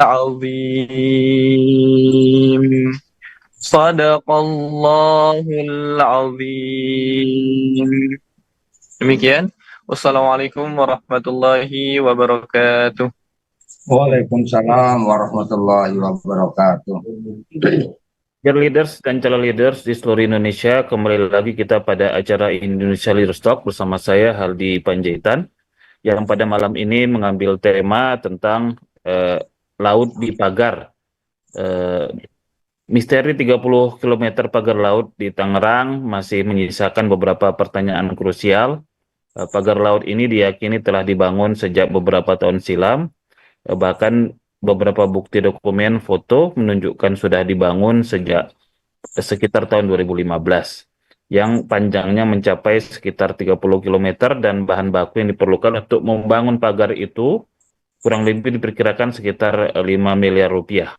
العظيم صدق الله العظيم. Demikian. Wassalamualaikum warahmatullahi wabarakatuh. Waalaikumsalam warahmatullahi wabarakatuh. Dear leaders dan calon leaders di seluruh Indonesia, kembali lagi kita pada acara Indonesia Leaders Talk bersama saya Haldi Panjaitan, yang pada malam ini mengambil tema tentang laut di pagar. Misteri 30 km pagar laut di Tangerang masih menyisakan beberapa pertanyaan krusial. Pagar laut ini diyakini telah dibangun sejak beberapa tahun silam. Bahkan beberapa bukti dokumen foto menunjukkan sudah dibangun sejak sekitar tahun 2015, yang panjangnya mencapai sekitar 30 km dan bahan baku yang diperlukan untuk membangun pagar itu kurang lebih diperkirakan sekitar 5 miliar rupiah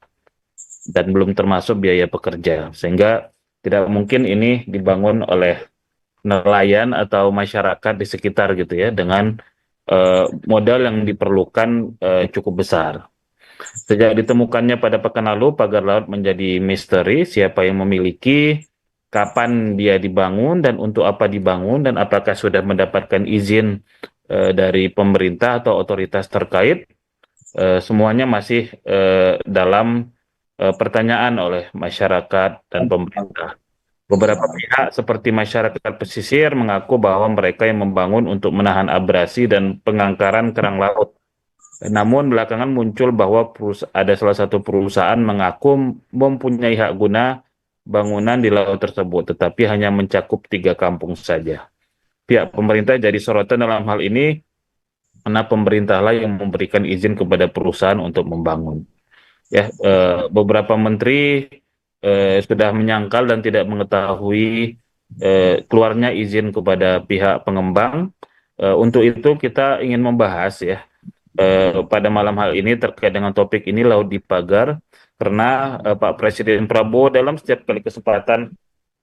dan belum termasuk biaya pekerja, sehingga tidak mungkin ini dibangun oleh nelayan atau masyarakat di sekitar gitu ya, dengan modal yang diperlukan cukup besar. Sejak ditemukannya pada pekan lalu, pagar laut menjadi misteri. Siapa yang memiliki, kapan dia dibangun, dan untuk apa dibangun, dan apakah sudah mendapatkan izin dari pemerintah atau otoritas terkait. Semuanya masih dalam pertanyaan oleh masyarakat dan pemerintah. Beberapa pihak seperti masyarakat pesisir mengaku bahwa mereka yang membangun untuk menahan abrasi dan pengangkaran kerang laut. Namun belakangan muncul bahwa ada salah satu perusahaan mengaku mempunyai hak guna bangunan di laut tersebut, tetapi hanya mencakup 3 kampung saja. Pihak pemerintah jadi sorotan dalam hal ini karena pemerintahlah yang memberikan izin kepada perusahaan untuk membangun. Ya, beberapa menteri sudah menyangkal dan tidak mengetahui keluarnya izin kepada pihak pengembang. Untuk itu kita ingin membahas ya pada malam hal ini terkait dengan topik ini, laut di pagar, karena Pak Presiden Prabowo dalam setiap kali kesempatan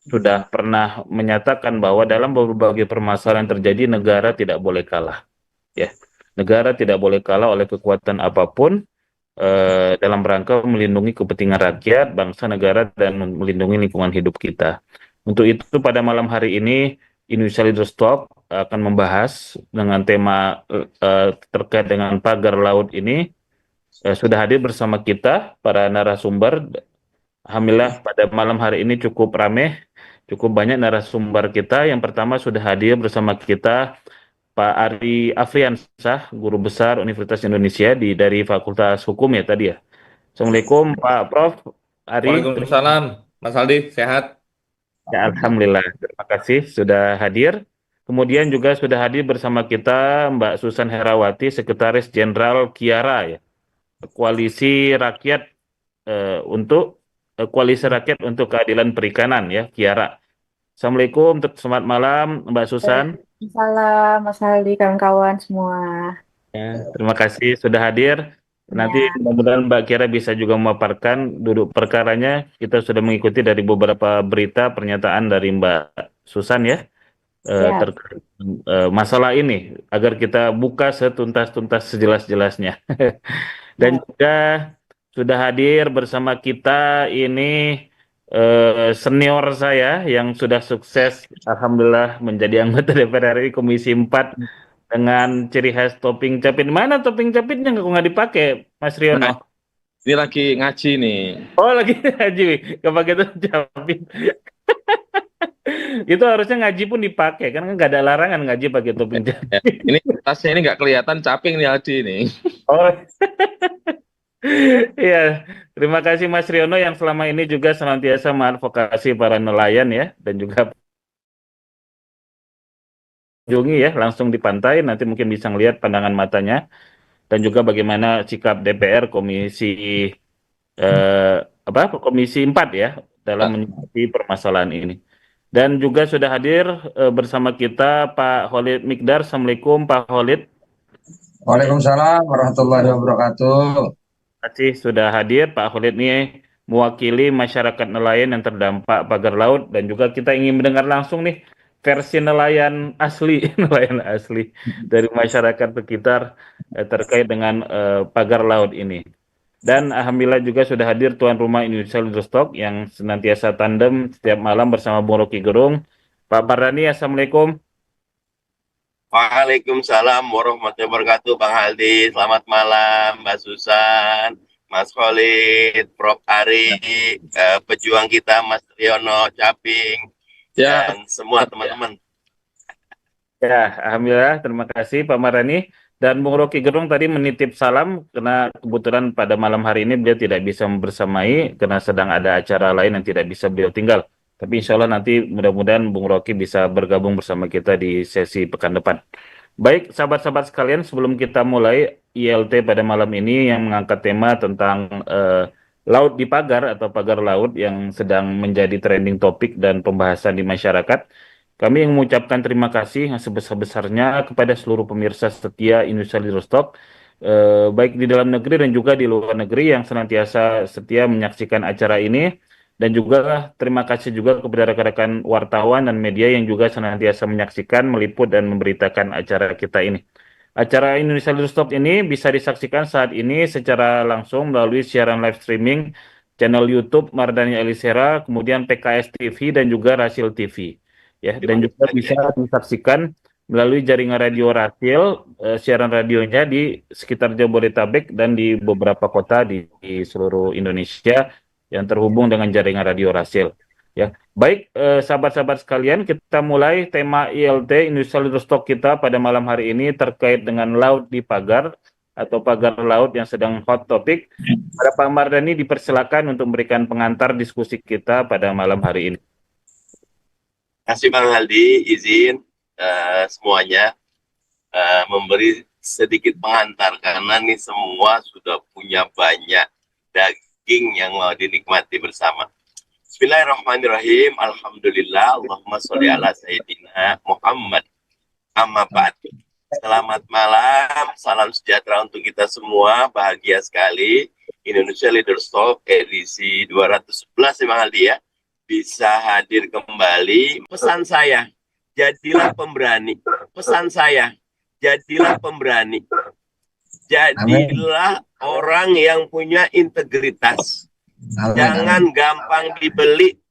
sudah pernah menyatakan bahwa dalam berbagai permasalahan terjadi, negara tidak boleh kalah. Ya, negara tidak boleh kalah oleh kekuatan apapun dalam rangka melindungi kepentingan rakyat, bangsa, negara, dan melindungi lingkungan hidup kita. Untuk itu pada malam hari ini Indonesia Leaders Talk akan membahas dengan tema terkait dengan pagar laut ini. Sudah hadir bersama kita para narasumber. Alhamdulillah pada malam hari ini cukup ramai, cukup banyak narasumber kita. Yang pertama sudah hadir bersama kita Pak Ari Afriansah, Guru Besar Universitas Indonesia dari Fakultas Hukum ya tadi ya. Assalamualaikum Pak Prof. Ari. Waalaikumsalam, Mas Aldi, sehat? Ya, Alhamdulillah, terima kasih sudah hadir. Kemudian juga sudah hadir bersama kita Mbak Susan Herawati, Sekretaris Jenderal Kiara ya, Koalisi Rakyat Koalisi Rakyat untuk Keadilan Perikanan ya, Kiara. Assalamualaikum, selamat malam Mbak Susan. Salam Mas Aldi, kawan-kawan semua. Ya, terima kasih sudah hadir. Nanti Ya, mudah-mudahan Mbak Kiara bisa juga memaparkan duduk perkaranya. Kita sudah mengikuti dari beberapa berita pernyataan dari Mbak Susan ya, ya, terkait masalah ini, agar kita buka setuntas-tuntas sejelas-jelasnya. Dan ya. juga sudah hadir bersama kita ini senior saya yang sudah sukses, Alhamdulillah, menjadi anggota DPR RI Komisi 4 dengan ciri khas topping capit. Mana topping capitnya nggak dipakai, Mas Nah, Riono? ini lagi ngaji nih. Oh, lagi ngaji, nggak pakai topping capit. Itu harusnya ngaji pun dipakai, kan nggak ada larangan ngaji pakai topping Ya, capit. ini tasnya ini nggak kelihatan caping nih Aldi nih. Oh, iya. Terima kasih Mas Riono yang selama ini juga senantiasa mengadvokasi para nelayan ya, dan juga kunjungi ya langsung di pantai, nanti mungkin bisa ngelihat pandangan matanya, dan juga bagaimana sikap DPR eh, Komisi 4 ya dalam Nah, menyikapi permasalahan ini. Dan juga sudah hadir bersama kita Pak Khalid Mikdar. Assalamualaikum Pak Khalid. Waalaikumsalam warahmatullahi wabarakatuh. Terima kasih sudah hadir. Pak Khalid ini mewakili masyarakat nelayan yang terdampak pagar laut, dan juga kita ingin mendengar langsung nih versi nelayan asli, nelayan asli dari masyarakat sekitar terkait dengan pagar laut ini. Dan alhamdulillah juga sudah hadir tuan rumah Indonesia Leaderstock yang senantiasa tandem setiap malam bersama Bung Rocky Gerung. Pak Mardhani, Assalamualaikum. Waalaikumsalam warahmatullahi wabarakatuh, Bang Haldi. Selamat malam, Mbak Susan, Mas Khalid, Prof. Ari, pejuang kita, Mas Riono, Caping, Ya, dan semua teman-teman. Ya, alhamdulillah, terima kasih Pak Mardhani. Dan Bung Rocky Gerung tadi menitip salam karena kebetulan pada malam hari ini beliau tidak bisa bersamai karena sedang ada acara lain yang tidak bisa beliau tinggal. Tapi insya Allah nanti mudah-mudahan Bung Rocky bisa bergabung bersama kita di sesi pekan depan. Baik, sahabat-sahabat sekalian, sebelum kita mulai ILT pada malam ini yang mengangkat tema tentang laut di pagar atau pagar laut yang sedang menjadi trending topik dan pembahasan di masyarakat. Kami ingin mengucapkan terima kasih yang sebesar-besarnya kepada seluruh pemirsa setia Indonesia Leaderstock, baik di dalam negeri dan juga di luar negeri yang senantiasa setia menyaksikan acara ini. Dan juga terima kasih juga kepada rekan-rekan wartawan dan media yang juga senantiasa menyaksikan, meliput, dan memberitakan acara kita ini. Acara Indonesia Leaderstock ini bisa disaksikan saat ini secara langsung melalui siaran live streaming channel YouTube Mardhani Alisera, kemudian PKS TV dan juga Rasil TV. Ya, dan juga bisa disaksikan melalui jaringan radio Rasil, siaran radionya di sekitar Jabodetabek dan di beberapa kota di seluruh Indonesia yang terhubung dengan jaringan radio Rasil. Ya, baik sahabat-sahabat sekalian, kita mulai tema ILT Indonesia Leaderstock kita pada malam hari ini terkait dengan laut di pagar atau pagar laut yang sedang hot topic. Pada Pak Mardhani dipersilakan untuk memberikan pengantar diskusi kita pada malam hari ini. Terima kasih Bang Haldi, izin semuanya memberi sedikit pengantar karena nih semua sudah punya banyak daging yang mau dinikmati bersama. Bismillahirrahmanirrahim. Alhamdulillah. Allahumma sholli ala Sayyidina Muhammad. Amma ba'd. Selamat malam. Salam sejahtera untuk kita semua. Bahagia sekali. Indonesia Leaderstock edisi 211 ya Bang Aldi ya. Bisa hadir kembali. Pesan saya, jadilah pemberani. Pesan saya, jadilah pemberani. Jadilah orang yang punya integritas. Jangan gampang dibeli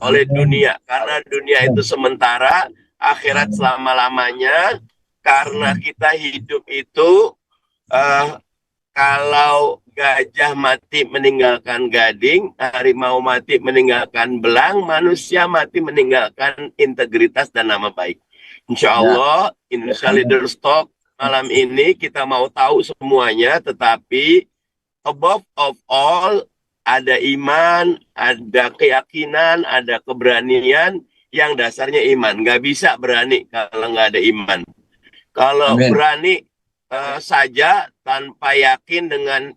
oleh dunia, karena dunia itu sementara, akhirat selama-lamanya. Karena kita hidup itu kalau gajah mati meninggalkan gading, harimau mati meninggalkan belang, manusia mati meninggalkan integritas dan nama baik. Insya Allah, Indonesia Leaderstock malam ini kita mau tahu semuanya, tetapi above of all, ada iman, ada keyakinan, ada keberanian yang dasarnya iman. Nggak bisa berani kalau nggak ada iman. Kalau berani saja tanpa yakin dengan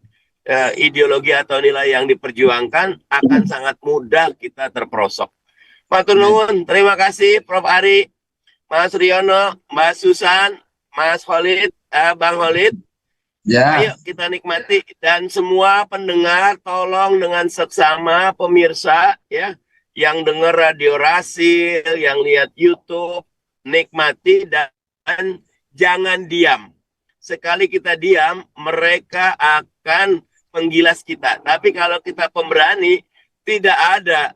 ideologi atau nilai yang diperjuangkan, akan sangat mudah kita terperosok. Matur nuwun, terima kasih Prof. Ari, Mas Riono, Mbak Susan, Mas Khalid, Bang Khalid. Ya. Ayo kita nikmati, dan semua pendengar tolong dengan seksama pemirsa ya, yang dengar radio Rasil, yang lihat YouTube, nikmati dan jangan diam. Sekali kita diam, mereka akan menggilas kita. Tapi kalau kita pemberani, tidak ada.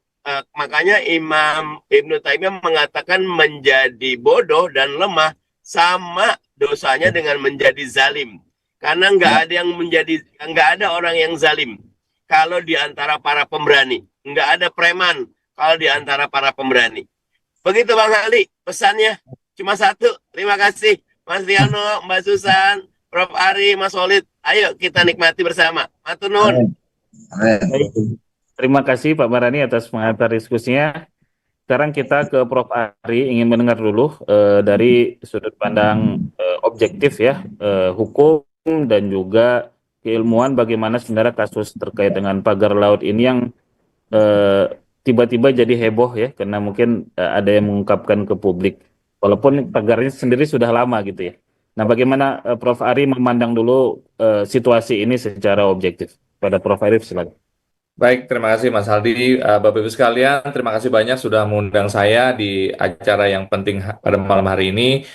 Makanya Imam Ibnu Taimiyah mengatakan menjadi bodoh dan lemah sama dosanya dengan menjadi zalim. Karena nggak ada orang yang zalim kalau di antara para pemberani. Nggak ada preman kalau di antara para pemberani. Begitu Bang Ali, pesannya cuma satu. Terima kasih Mas Riano, Mbak Susan, Prof. Ari, Mas Khalid. Ayo kita nikmati bersama. Matur nuwun. Terima kasih Pak Mardhani atas pengantar diskusinya. Sekarang kita ke Prof. Ari, ingin mendengar dulu dari sudut pandang objektif ya, hukum dan juga keilmuan bagaimana sebenarnya kasus terkait dengan pagar laut ini yang tiba-tiba jadi heboh ya, karena mungkin ada yang mengungkapkan ke publik. Walaupun pagarnya sendiri sudah lama gitu ya. Nah, bagaimana Prof. Ari memandang dulu situasi ini secara objektif? Pada Prof. Ari, silakan. Baik, terima kasih Mas Haldi. Bapak Ibu sekalian, terima kasih banyak sudah mengundang saya di acara yang penting pada malam hari ini.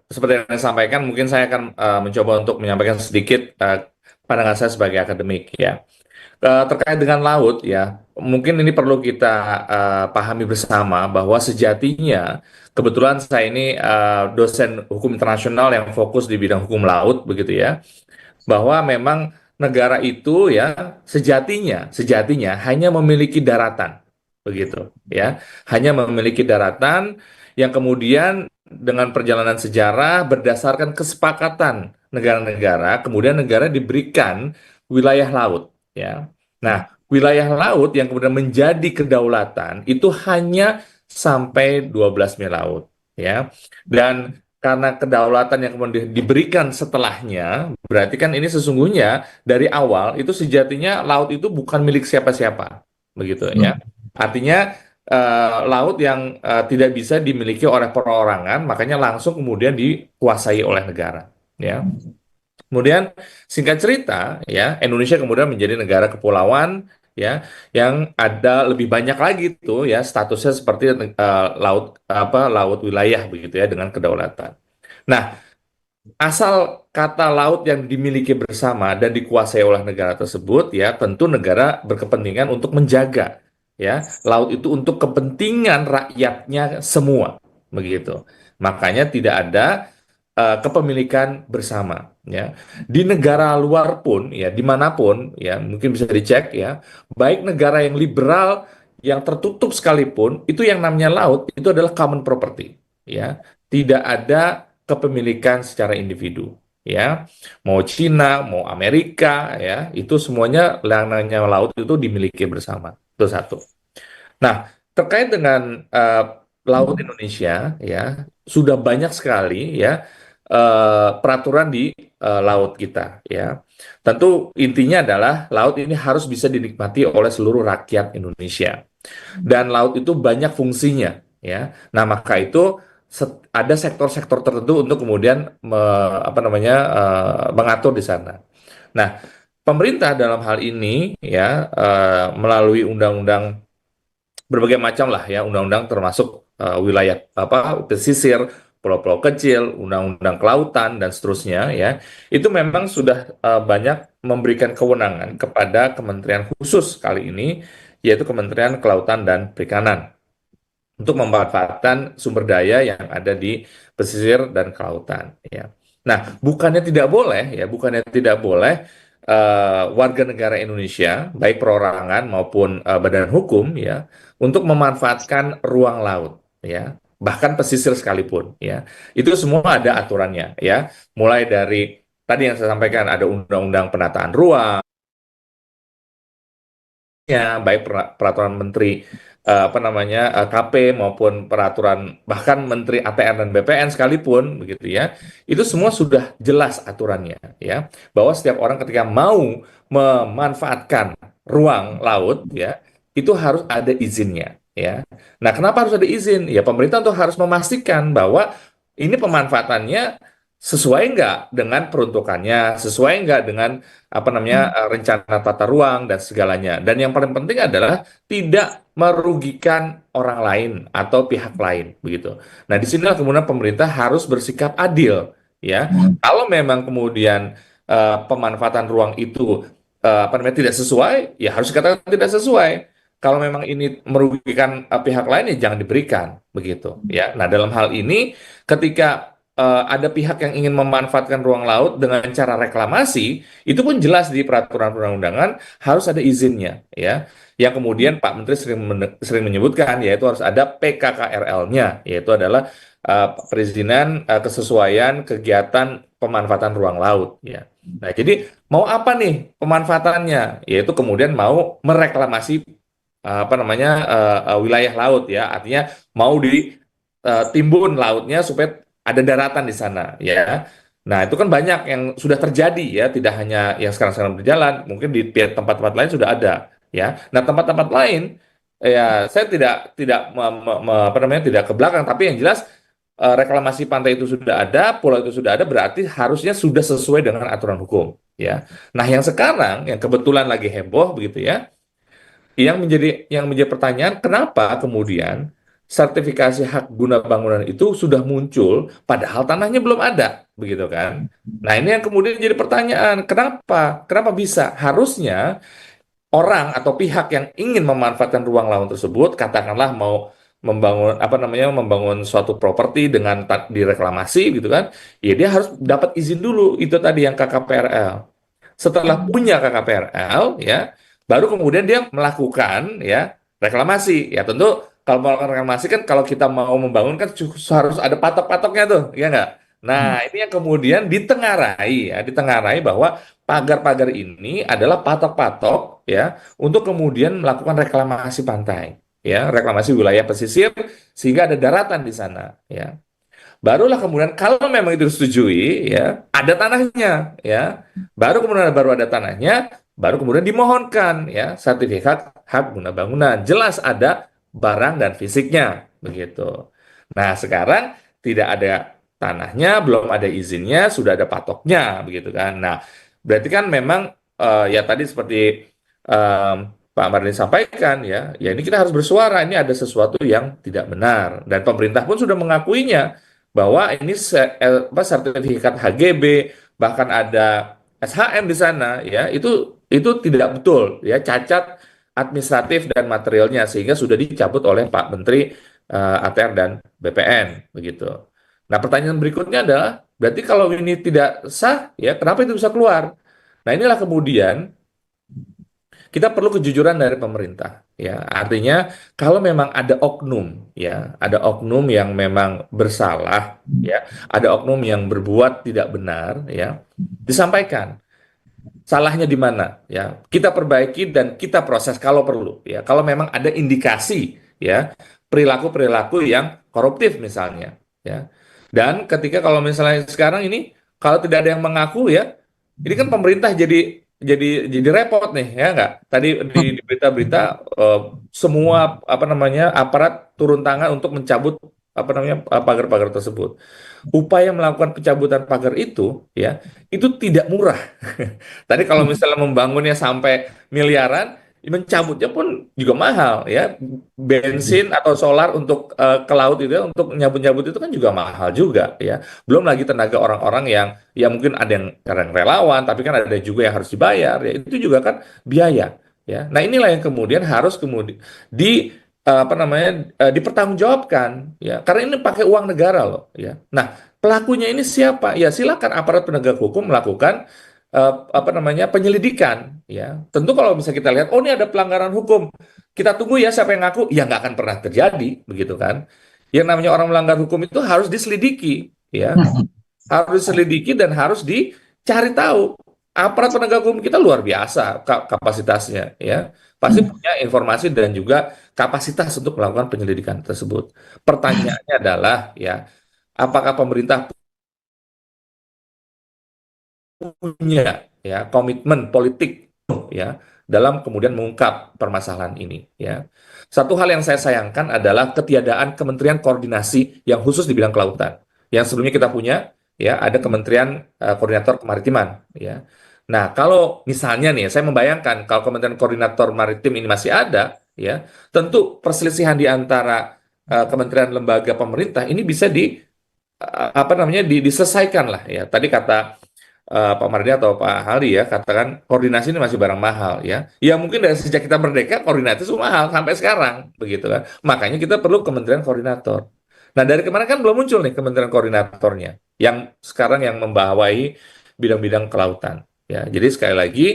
Seperti yang saya sampaikan, mungkin saya akan mencoba untuk menyampaikan sedikit pandangan saya sebagai akademik ya. Terkait dengan laut ya, mungkin ini perlu kita pahami bersama bahwa sejatinya kebetulan saya ini dosen hukum internasional yang fokus di bidang hukum laut begitu ya, bahwa memang negara itu ya sejatinya hanya memiliki daratan begitu ya, hanya memiliki daratan yang kemudian dengan perjalanan sejarah berdasarkan kesepakatan negara-negara, kemudian negara diberikan wilayah laut ya. Nah, wilayah laut yang kemudian menjadi kedaulatan itu hanya sampai 12 mil laut ya. Dan karena kedaulatan yang kemudian diberikan setelahnya, berarti kan ini sesungguhnya dari awal itu sejatinya laut itu bukan milik siapa-siapa, begitu ya. Artinya laut yang tidak bisa dimiliki oleh perorangan, makanya langsung kemudian dikuasai oleh negara, ya. Kemudian singkat cerita, ya Indonesia kemudian menjadi negara kepulauan, ya, yang ada lebih banyak lagi tuh, ya statusnya seperti laut wilayah begitu ya dengan kedaulatan. Nah, asal kata laut yang dimiliki bersama dan dikuasai oleh negara tersebut, ya tentu negara berkepentingan untuk menjaga, ya laut itu untuk kepentingan rakyatnya semua, begitu. Makanya tidak ada kepemilikan bersama, ya. Di negara luar pun, ya dimanapun, ya mungkin bisa dicek, ya baik negara yang liberal, yang tertutup sekalipun, itu yang namanya laut itu adalah common property, ya. Tidak ada kepemilikan secara individu, ya. Mau Cina, mau Amerika, ya itu semuanya yang namanya laut itu dimiliki bersama. Itu satu. Nah, terkait dengan laut Indonesia, ya sudah banyak sekali ya peraturan di laut kita, ya. Tentu intinya adalah laut ini harus bisa dinikmati oleh seluruh rakyat Indonesia. Dan laut itu banyak fungsinya, ya. Nah, maka itu ada sektor-sektor tertentu untuk kemudian mengatur di sana. Nah, pemerintah dalam hal ini ya melalui undang-undang berbagai macam lah ya, undang-undang termasuk wilayah pesisir, pulau-pulau kecil, undang-undang kelautan dan seterusnya ya. Itu memang sudah banyak memberikan kewenangan kepada kementerian khusus kali ini, yaitu Kementerian Kelautan dan Perikanan untuk memanfaatkan sumber daya yang ada di pesisir dan kelautan ya. Nah, bukannya tidak boleh warga negara Indonesia, baik perorangan maupun badan hukum ya, untuk memanfaatkan ruang laut ya, bahkan pesisir sekalipun ya. Itu semua ada aturannya ya. Mulai dari tadi yang saya sampaikan ada undang-undang penataan ruang ya, baik peraturan menteri KP maupun peraturan bahkan menteri ATR dan BPN sekalipun begitu ya, itu semua sudah jelas aturannya ya, bahwa setiap orang ketika mau memanfaatkan ruang laut ya itu harus ada izinnya ya. Nah, kenapa harus ada izin? Ya pemerintah tuh harus memastikan bahwa ini pemanfaatannya sesuai nggak dengan peruntukannya, sesuai nggak dengan rencana tata ruang dan segalanya. Dan yang paling penting adalah tidak merugikan orang lain atau pihak lain, begitu. Nah, di sinilah kemudian pemerintah harus bersikap adil, ya. Kalau memang kemudian pemanfaatan ruang itu tidak sesuai, ya harus dikatakan tidak sesuai. Kalau memang ini merugikan pihak lain, ya jangan diberikan, begitu, ya. Nah, dalam hal ini, ketika ada pihak yang ingin memanfaatkan ruang laut dengan cara reklamasi, itu pun jelas di peraturan perundang-undangan harus ada izinnya, ya. Yang kemudian Pak Menteri sering menyebutkan, yaitu harus ada PKKRL-nya, yaitu adalah perizinan kesesuaian kegiatan pemanfaatan ruang laut, ya. Nah, jadi mau apa nih pemanfaatannya? Yaitu kemudian mau mereklamasi wilayah laut, ya. Artinya mau ditimbun lautnya supaya ada daratan di sana ya. Nah, itu kan banyak yang sudah terjadi ya, tidak hanya yang sekarang-sekarang berjalan, mungkin di tempat-tempat lain sudah ada ya. Nah, tempat-tempat lain ya saya tidak ke belakang, tapi yang jelas reklamasi pantai itu sudah ada, pulau itu sudah ada, berarti harusnya sudah sesuai dengan aturan hukum ya. Nah, yang sekarang yang kebetulan lagi heboh begitu ya, yang menjadi pertanyaan kenapa kemudian sertifikasi hak guna bangunan itu sudah muncul, padahal tanahnya belum ada, begitu kan? Nah, ini yang kemudian jadi pertanyaan, kenapa? Kenapa bisa? Harusnya orang atau pihak yang ingin memanfaatkan ruang laut tersebut, katakanlah mau membangun apa namanya, membangun suatu properti dengan direklamasi gitu kan, ya dia harus dapat izin dulu, itu tadi yang KKPRL. Setelah punya KKPRL, ya, baru kemudian dia melakukan ya reklamasi. Ya tentu kalau melakukan reklamasi kan, kalau kita mau membangun kan harus ada patok-patoknya tuh, ya nggak? Nah, ini yang kemudian ditengarai ya, ditengarai bahwa pagar-pagar ini adalah patok-patok ya untuk kemudian melakukan reklamasi pantai, ya, reklamasi wilayah pesisir sehingga ada daratan di sana, ya. Barulah kemudian kalau memang itu disetujui, ya, ada tanahnya, ya. Baru ada tanahnya, baru kemudian dimohonkan ya sertifikat hak guna bangunan. Jelas ada barang dan fisiknya, begitu. Nah, sekarang tidak ada tanahnya, belum ada izinnya, sudah ada patoknya, begitu kan. Nah, berarti kan memang ya tadi seperti em, Pak Mardhani sampaikan ya, ya ini kita harus bersuara, ini ada sesuatu yang tidak benar dan pemerintah pun sudah mengakuinya bahwa ini sertifikat HGB, bahkan ada SHM di sana ya, itu tidak betul ya, cacat administratif dan materialnya sehingga sudah dicabut oleh Pak Menteri ATR dan BPN begitu. Nah, pertanyaan berikutnya adalah berarti kalau ini tidak sah ya kenapa itu bisa keluar? Nah, inilah kemudian kita perlu kejujuran dari pemerintah ya, artinya kalau memang ada oknum ya, ada oknum yang memang bersalah ya, ada oknum yang berbuat tidak benar ya, disampaikan salahnya di mana ya, kita perbaiki dan kita proses kalau perlu ya, kalau memang ada indikasi ya perilaku-perilaku yang koruptif misalnya ya. Dan ketika kalau misalnya sekarang ini kalau tidak ada yang mengaku ya, ini kan pemerintah jadi repot nih ya nggak? Tadi di berita-berita semua apa namanya aparat turun tangan untuk mencabut apa namanya pagar-pagar tersebut. Upaya melakukan pencabutan pagar itu tidak murah. Tadi kalau misalnya membangunnya sampai miliaran, mencabutnya pun juga mahal ya. Bensin atau solar untuk ke laut itu ya, untuk nyabut-nyabut itu kan juga mahal juga ya. Belum lagi tenaga orang-orang yang ya mungkin ada yang kadang relawan, tapi kan ada juga yang harus dibayar ya. Itu juga kan biaya ya. Nah, inilah yang kemudian harus kemudian apa namanya dipertanggungjawabkan ya. Karena ini pakai uang negara loh ya. Nah, pelakunya ini siapa? Ya silakan aparat penegak hukum melakukan apa namanya penyelidikan ya. Tentu kalau bisa kita lihat, oh ini ada pelanggaran hukum, kita tunggu ya siapa yang ngaku, ya nggak akan pernah terjadi begitu kan. Yang namanya orang melanggar hukum itu harus diselidiki ya, harus diselidiki dan harus dicari tahu. Aparat penegak hukum kita luar biasa kapasitasnya ya, pasti punya informasi dan juga kapasitas untuk melakukan penyelidikan tersebut. Pertanyaannya adalah ya, apakah pemerintah punya ya komitmen politik ya dalam kemudian mengungkap permasalahan ini ya. Satu hal yang saya sayangkan adalah ketiadaan Kementerian Koordinasi yang khusus di bidang kelautan. Yang sebelumnya kita punya ya ada Kementerian Koordinator Kemaritiman ya. Nah, kalau misalnya nih saya membayangkan kalau Kementerian Koordinator Maritim ini masih ada ya, tentu perselisihan di antara kementerian lembaga pemerintah ini bisa apa namanya diselesaikan lah ya. Tadi kata Pak Mardi atau Pak Hali ya katakan koordinasi ini masih barang mahal ya. Ya mungkin dari sejak kita merdeka koordinasi itu mahal sampai sekarang begitu kan. Makanya kita perlu Kementerian Koordinator. Nah, dari kemarin kan belum muncul nih Kementerian Koordinatornya yang sekarang yang membawahi bidang-bidang kelautan ya. Jadi sekali lagi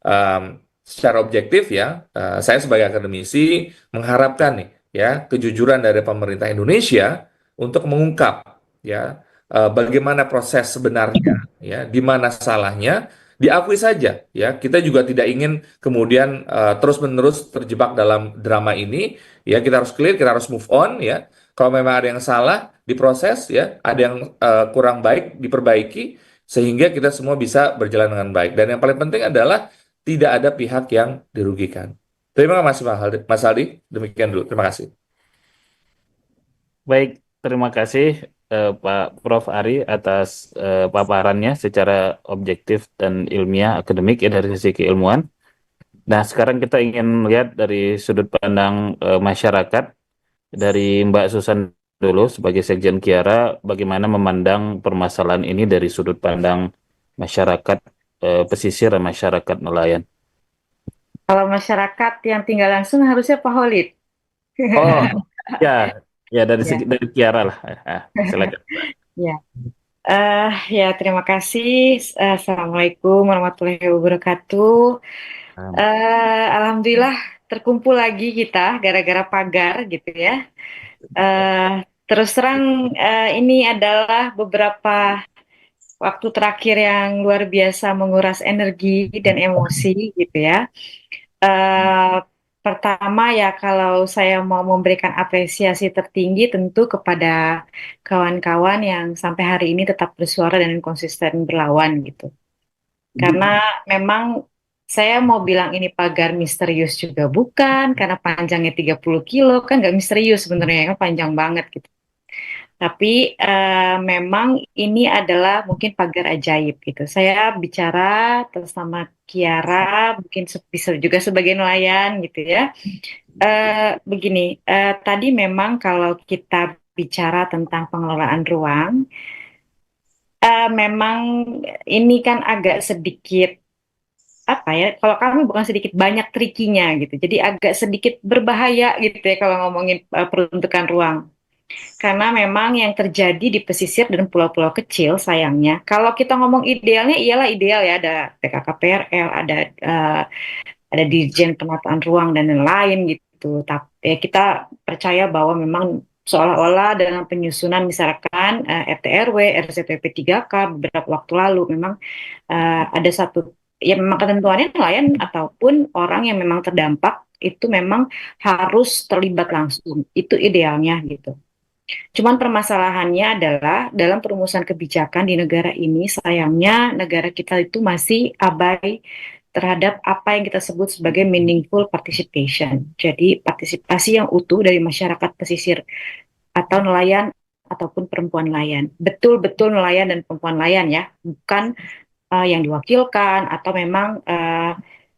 em, secara objektif ya, saya sebagai akademisi mengharapkan nih ya kejujuran dari pemerintah Indonesia untuk mengungkap ya bagaimana proses sebenarnya ya, di mana salahnya, diakui saja ya. Kita juga tidak ingin kemudian terus-menerus terjebak dalam drama ini ya. Kita harus clear, kita harus move on ya. Kalau memang ada yang salah diproses ya, ada yang kurang baik diperbaiki sehingga kita semua bisa berjalan dengan baik. Dan yang paling penting adalah tidak ada pihak yang dirugikan. Terima kasih Mas Aldi. Demikian dulu. Terima kasih. Baik, terima kasih Pak Prof. Ari atas paparannya secara objektif dan ilmiah akademik ya dari sisi keilmuan. Nah, sekarang kita ingin melihat dari sudut pandang masyarakat dari Mbak Susan dulu sebagai Sekjen Kiara, bagaimana memandang permasalahan ini dari sudut pandang masyarakat pesisir dan masyarakat nelayan. Kalau masyarakat yang tinggal langsung harusnya Pak Holid. Oh, ya, ya dari Ya, segi dari Kiara lah. Silakan. ya. Ya, terima kasih. Assalamualaikum warahmatullahi wabarakatuh. Alhamdulillah terkumpul lagi kita gara-gara pagar gitu ya. Terus terang ini adalah beberapa waktu terakhir yang luar biasa menguras energi dan emosi gitu ya. Eh, Pertama ya kalau saya mau memberikan apresiasi tertinggi tentu kepada kawan-kawan yang sampai hari ini tetap bersuara dan konsisten berlawan gitu. Karena memang saya mau bilang ini pagar misterius juga bukan, karena panjangnya 30 kilo kan nggak misterius sebenarnya kan panjang banget gitu. Tapi memang ini adalah mungkin pagar ajaib gitu. Saya bicara terus sama Kiara, mungkin bisa juga sebagai nelayan gitu ya. Begini, tadi memang kalau kita bicara tentang pengelolaan ruang, memang ini kan agak sedikit apa ya? Kalau kami bukan sedikit banyak trikinya gitu. Jadi agak sedikit berbahaya gitu ya kalau ngomongin peruntukan ruang. Karena memang yang terjadi di pesisir dan pulau-pulau kecil sayangnya, kalau kita ngomong idealnya iyalah ideal ya ada PKKPRL, ada Dirjen Penataan Ruang dan lain-lain gitu. Tapi kita percaya bahwa memang seolah-olah dalam penyusunan misalkan RT/RW, RZTP 3K beberapa waktu lalu memang ada satu ya memang ketentuannya nelayan ataupun orang yang memang terdampak itu memang harus terlibat langsung. Itu idealnya gitu. Cuman permasalahannya adalah dalam perumusan kebijakan di negara ini, sayangnya negara kita itu masih abai terhadap apa yang kita sebut sebagai meaningful participation. Jadi partisipasi yang utuh dari masyarakat pesisir atau nelayan ataupun perempuan nelayan. Betul-betul nelayan dan perempuan nelayan ya, bukan yang diwakilkan atau memang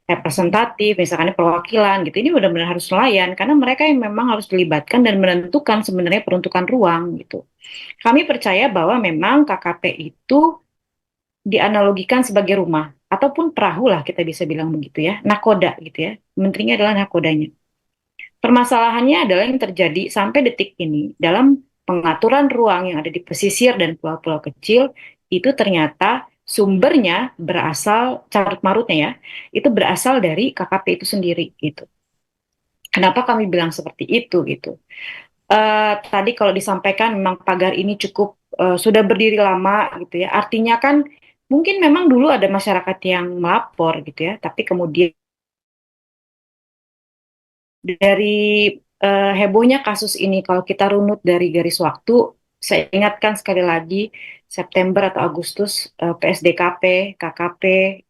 representatif, misalkan perwakilan gitu. Ini benar-benar harus nelayan karena mereka yang memang harus dilibatkan dan menentukan sebenarnya peruntukan ruang gitu. Kami percaya bahwa memang KKP itu dianalogikan sebagai rumah ataupun perahu lah kita bisa bilang begitu ya, nakoda gitu ya. Menterinya adalah nakodanya. Permasalahannya adalah yang terjadi sampai detik ini dalam pengaturan ruang yang ada di pesisir dan pulau-pulau kecil itu ternyata sumbernya berasal carut marutnya ya itu berasal dari KKP itu sendiri gitu. Kenapa kami bilang seperti itu gitu? Tadi kalau disampaikan memang pagar ini cukup sudah berdiri lama gitu ya. Artinya kan mungkin memang dulu ada masyarakat yang melapor gitu ya, tapi kemudian dari hebohnya kasus ini, kalau kita runut dari garis waktu, saya ingatkan sekali lagi, September atau Agustus, PSDKP, KKP,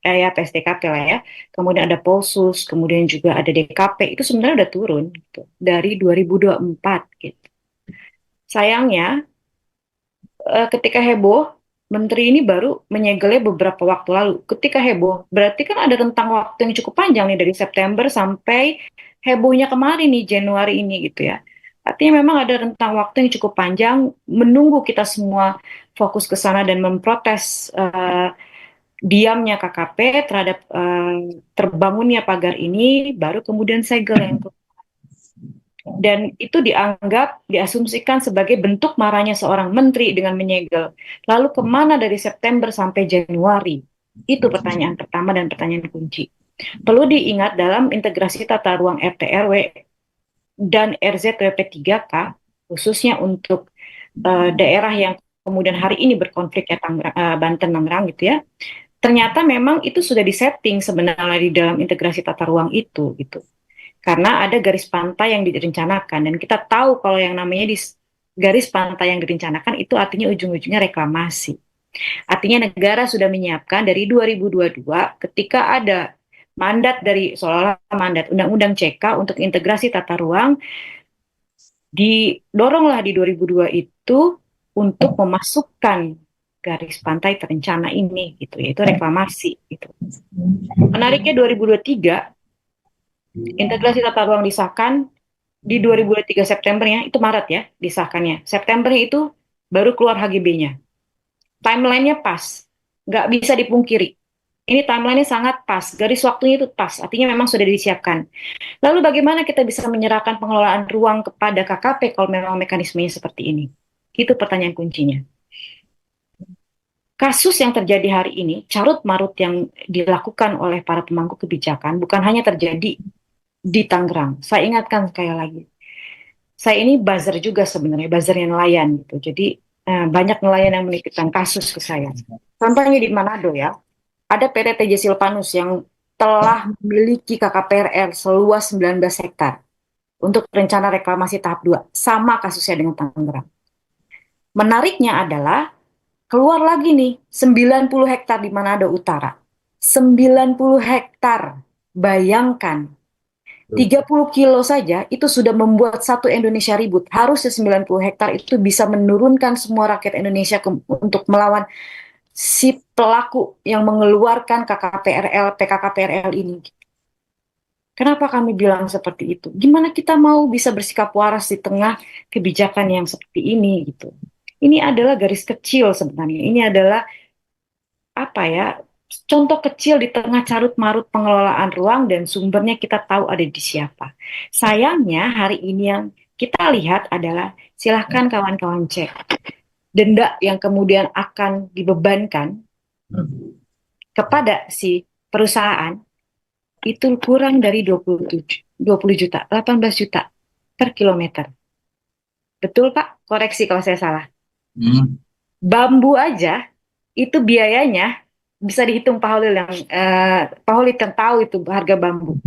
ya PSDKP lah ya, kemudian ada Polsus, kemudian juga ada DKP, itu sebenarnya udah turun gitu, dari 2024 gitu. Sayangnya, ketika heboh, Menteri ini baru menyegelnya beberapa waktu lalu. Ketika heboh, berarti kan ada rentang waktu yang cukup panjang nih dari September sampai hebohnya kemarin nih Januari ini gitu ya. Artinya memang ada rentang waktu yang cukup panjang menunggu kita semua fokus ke sana dan memprotes diamnya KKP terhadap terbangunnya pagar ini, baru kemudian segel yang dan itu dianggap, diasumsikan sebagai bentuk marahnya seorang menteri dengan menyegel. Lalu kemana dari September sampai Januari? Itu pertanyaan pertama dan pertanyaan kunci. Perlu diingat dalam integrasi tata ruang RT/RW dan RZWP 3K, khususnya untuk daerah yang kemudian hari ini berkonflik ya Banten, Tangerang gitu ya. Ternyata memang itu sudah disetting sebenarnya di dalam integrasi tata ruang itu gitu. Karena ada garis pantai yang direncanakan dan kita tahu kalau yang namanya di garis pantai yang direncanakan itu artinya ujung-ujungnya reklamasi. Artinya negara sudah menyiapkan dari 2022 ketika ada mandat dari seolah-olah mandat Undang-Undang CK untuk integrasi tata ruang didoronglah di 2002 itu untuk memasukkan garis pantai terencana ini gitu yaitu reklamasi gitu. Menariknya 2023 integrasi tata ruang disahkan, di 2023 Septembernya, itu Maret ya disahkannya. Septembernya itu baru keluar HGB-nya. Timeline-nya pas, nggak bisa dipungkiri. Ini timeline-nya sangat pas, garis waktunya itu pas, artinya memang sudah disiapkan. Lalu bagaimana kita bisa menyerahkan pengelolaan ruang kepada KKP kalau memang mekanismenya seperti ini? Itu pertanyaan kuncinya. Kasus yang terjadi hari ini, carut-marut yang dilakukan oleh para pemangku kebijakan bukan hanya terjadi di Tangerang. Saya ingatkan sekali lagi, saya ini buzzer juga sebenarnya, buzzernya nelayan gitu. Jadi banyak nelayan yang menitipkan kasus ke saya. Contohnya di Manado ya, ada PT TJ Silvanus yang telah memiliki KKPRL seluas 19 hektar untuk rencana reklamasi tahap 2. Sama kasusnya dengan Tangerang. Menariknya adalah keluar lagi nih 90 hektar di Manado Utara. 90 hektar. Bayangkan. 30 kilo saja itu sudah membuat satu Indonesia ribut. Harusnya 90 hektar itu bisa menurunkan semua rakyat Indonesia untuk melawan si pelaku yang mengeluarkan KKPRL, PKKPRL ini. Kenapa kami bilang seperti itu? Gimana kita mau bisa bersikap waras di tengah kebijakan yang seperti ini gitu? Ini adalah garis kecil sebenarnya. Ini adalah apa ya? Contoh kecil di tengah carut-marut pengelolaan ruang dan sumbernya kita tahu ada di siapa. Sayangnya hari ini yang kita lihat adalah silahkan kawan-kawan cek denda yang kemudian akan dibebankan kepada si perusahaan itu kurang dari 20 juta, 18 juta per kilometer. Betul Pak? Koreksi kalau saya salah. Bambu aja itu biayanya bisa dihitung Pak Holil Pak Holil yang tahu itu harga bambu.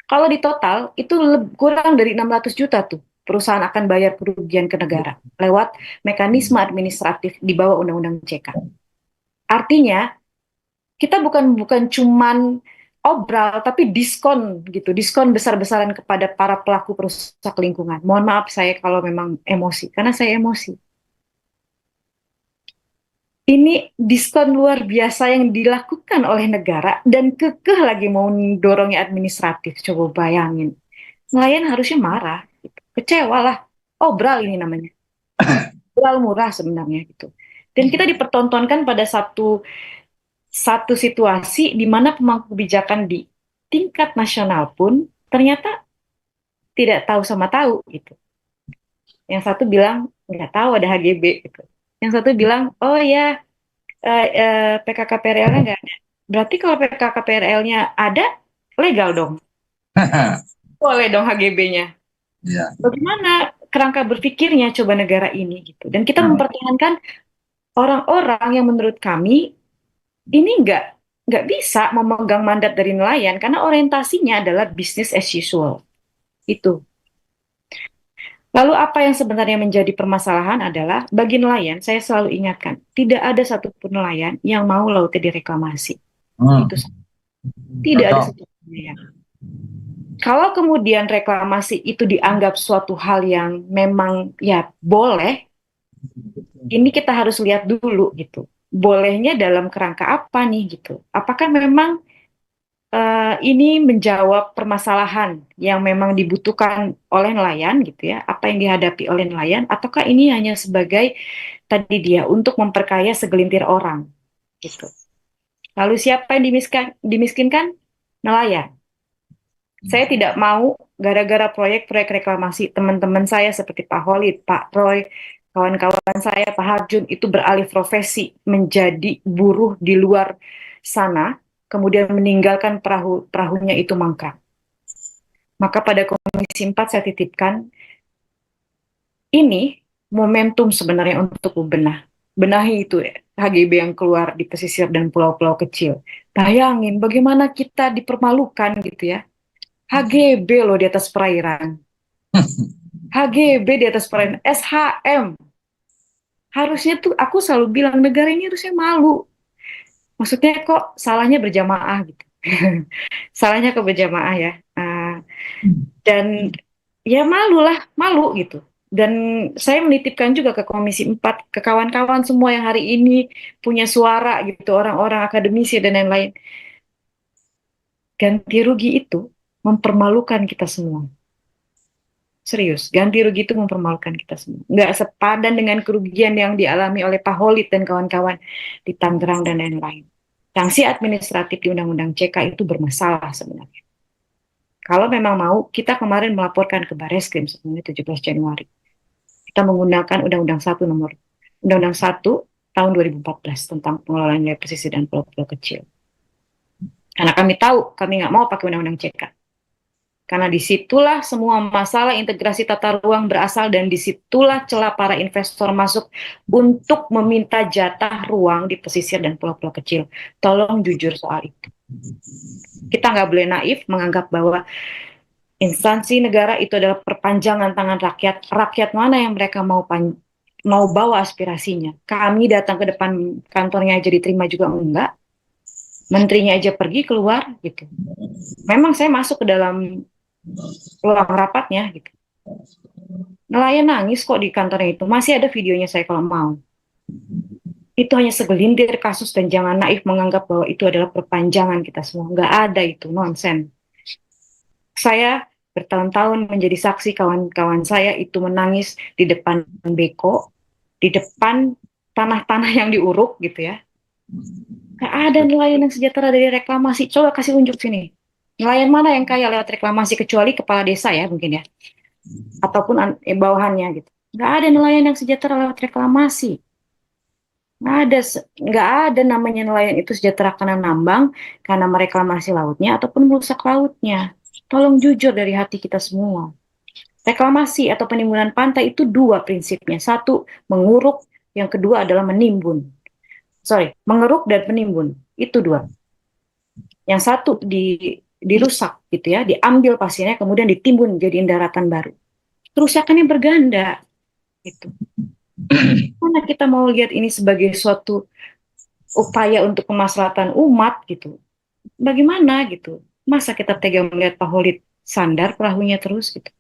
Kalau di total itu kurang dari 600 juta tuh perusahaan akan bayar kerugian ke negara lewat mekanisme administratif di bawah Undang-Undang CK. Artinya kita bukan cuman obral tapi diskon gitu, diskon besar-besaran kepada para pelaku perusak lingkungan. Mohon maaf saya kalau memang emosi, karena saya emosi. Ini diskon luar biasa yang dilakukan oleh negara dan kekeh lagi mau dorongnya administratif. Coba bayangin. Nelayan harusnya marah, gitu. Kecewa lah. Obral ini namanya. Obral murah sebenarnya gitu. Dan kita dipertontonkan pada satu situasi di mana pemangku kebijakan di tingkat nasional pun ternyata tidak tahu sama tahu gitu. Yang satu bilang nggak tahu ada HGB gitu. Yang satu bilang oh ya PKKPRL-nya nggak ada. Berarti kalau PKKPRL-nya ada legal dong. Boleh dong HGB-nya. Ya. Bagaimana kerangka berpikirnya coba negara ini gitu. Dan kita mempertahankan orang-orang yang menurut kami ini nggak bisa memegang mandat dari nelayan karena orientasinya adalah business as usual. Itu. Lalu apa yang sebenarnya menjadi permasalahan adalah bagi nelayan, saya selalu ingatkan, tidak ada satupun nelayan yang mau lautnya direklamasi. Itu tidak ada satupun nelayan. Kalau kemudian reklamasi itu dianggap suatu hal yang memang ya boleh, ini kita harus lihat dulu gitu. Bolehnya dalam kerangka apa nih gitu? Apakah memang ini menjawab permasalahan yang memang dibutuhkan oleh nelayan gitu ya, apa yang dihadapi oleh nelayan, ataukah ini hanya sebagai tadi dia untuk memperkaya segelintir orang gitu. Lalu siapa yang dimiskinkan? Nelayan. Saya tidak mau gara-gara proyek-proyek reklamasi teman-teman saya seperti Pak Holid, Pak Roy, kawan-kawan saya, Pak Harjun itu beralih profesi menjadi buruh di luar sana, kemudian meninggalkan perahunya itu mangkrak. Maka pada Komisi 4 saya titipkan, ini momentum sebenarnya untuk benahi itu HGB yang keluar di pesisir dan pulau-pulau kecil. Bayangin bagaimana kita dipermalukan gitu ya. HGB loh di atas perairan. HGB di atas perairan. SHM. Harusnya tuh aku selalu bilang negara ini harusnya malu. Maksudnya kok salahnya berjamaah gitu. Salahnya ke berjamaah ya. Dan ya malu gitu. Dan saya menitipkan juga ke Komisi 4, ke kawan-kawan semua yang hari ini punya suara gitu, orang-orang akademisi dan lain-lain. Ganti rugi itu mempermalukan kita semua. Serius, ganti rugi itu mempermalukan kita semua. Nggak sepadan dengan kerugian yang dialami oleh Pak Holid dan kawan-kawan di Tangerang dan lain-lain. Sanksi administratif di Undang-Undang CK itu bermasalah sebenarnya. Kalau memang mau, kita kemarin melaporkan ke Barreskrim sebenarnya 17 Januari. Kita menggunakan Undang-Undang 1 nomor Undang-Undang 1 tahun 2014 tentang pengelolaan wilayah pesisir dan pulau-pulau kecil. Karena kami tahu, kami nggak mau pakai Undang-Undang CK. Karena disitulah semua masalah integrasi tata ruang berasal dan disitulah celah para investor masuk untuk meminta jatah ruang di pesisir dan pulau-pulau kecil. Tolong jujur soal itu. Kita nggak boleh naif menganggap bahwa instansi negara itu adalah perpanjangan tangan rakyat. Rakyat mana yang mereka mau bawa aspirasinya. Kami datang ke depan kantornya aja diterima juga enggak. Menterinya aja pergi keluar gitu. Memang saya masuk ke dalam ruang rapatnya gitu. Nelayan nangis kok di kantornya itu. Masih ada videonya saya kalau mau. Itu hanya segelintir kasus dan jangan naif menganggap bahwa itu adalah perpanjangan kita semua. Nggak ada itu, nonsen. Saya bertahun-tahun menjadi saksi kawan-kawan saya itu menangis di depan beko, di depan tanah-tanah yang diuruk gitu ya. Nggak ada nelayan yang sejahtera dari reklamasi. Coba kasih unjuk sini. Nelayan mana yang kaya lewat reklamasi kecuali kepala desa ya mungkin ya, ataupun bawahannya gitu. Nggak ada nelayan yang sejahtera lewat reklamasi. Nggak ada namanya nelayan itu sejahtera karena nambang, karena mereklamasi lautnya ataupun merusak lautnya. Tolong jujur dari hati kita semua. Reklamasi atau penimbunan pantai itu dua prinsipnya. Satu, menguruk. Yang kedua adalah menimbun. Mengeruk dan penimbun. Itu dua. Yang satu dirusak gitu ya, diambil pasirnya kemudian ditimbun jadi daratan baru. Kerusakannya berganda gitu. Mana kita mau lihat ini sebagai suatu upaya untuk kemaslahatan umat gitu. Bagaimana gitu? Masa kita tega melihat Pak Holid sandar perahunya terus gitu.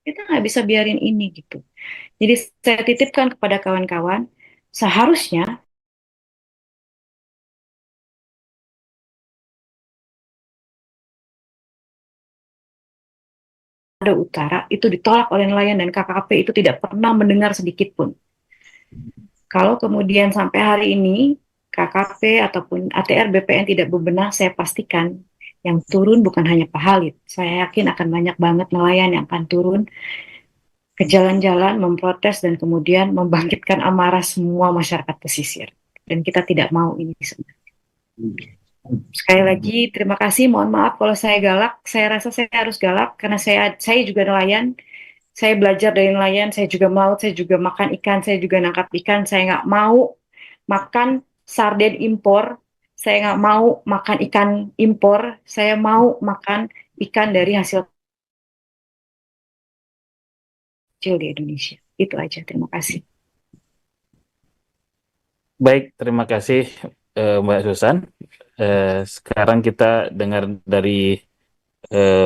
Kita nggak bisa biarin ini gitu. Jadi saya titipkan kepada kawan-kawan, seharusnya ada utara itu ditolak oleh nelayan dan KKP itu tidak pernah mendengar sedikit pun. Kalau kemudian sampai hari ini KKP ataupun ATR BPN tidak bebenah, saya pastikan yang turun bukan hanya Pak Halid. Saya yakin akan banyak banget nelayan yang akan turun ke jalan-jalan memprotes dan kemudian membangkitkan amarah semua masyarakat pesisir. Dan kita tidak mau ini sebenarnya. Sekali lagi terima kasih, mohon maaf kalau saya galak. Saya rasa saya harus galak karena saya juga nelayan. Saya belajar dari nelayan, saya juga melaut, saya juga makan ikan, saya juga nangkap ikan. Saya nggak mau makan sarden impor, saya nggak mau makan ikan impor, saya mau makan ikan dari hasil kecil di Indonesia. Itu aja, terima kasih. Baik, terima kasih Mbak Susan. Sekarang kita dengar dari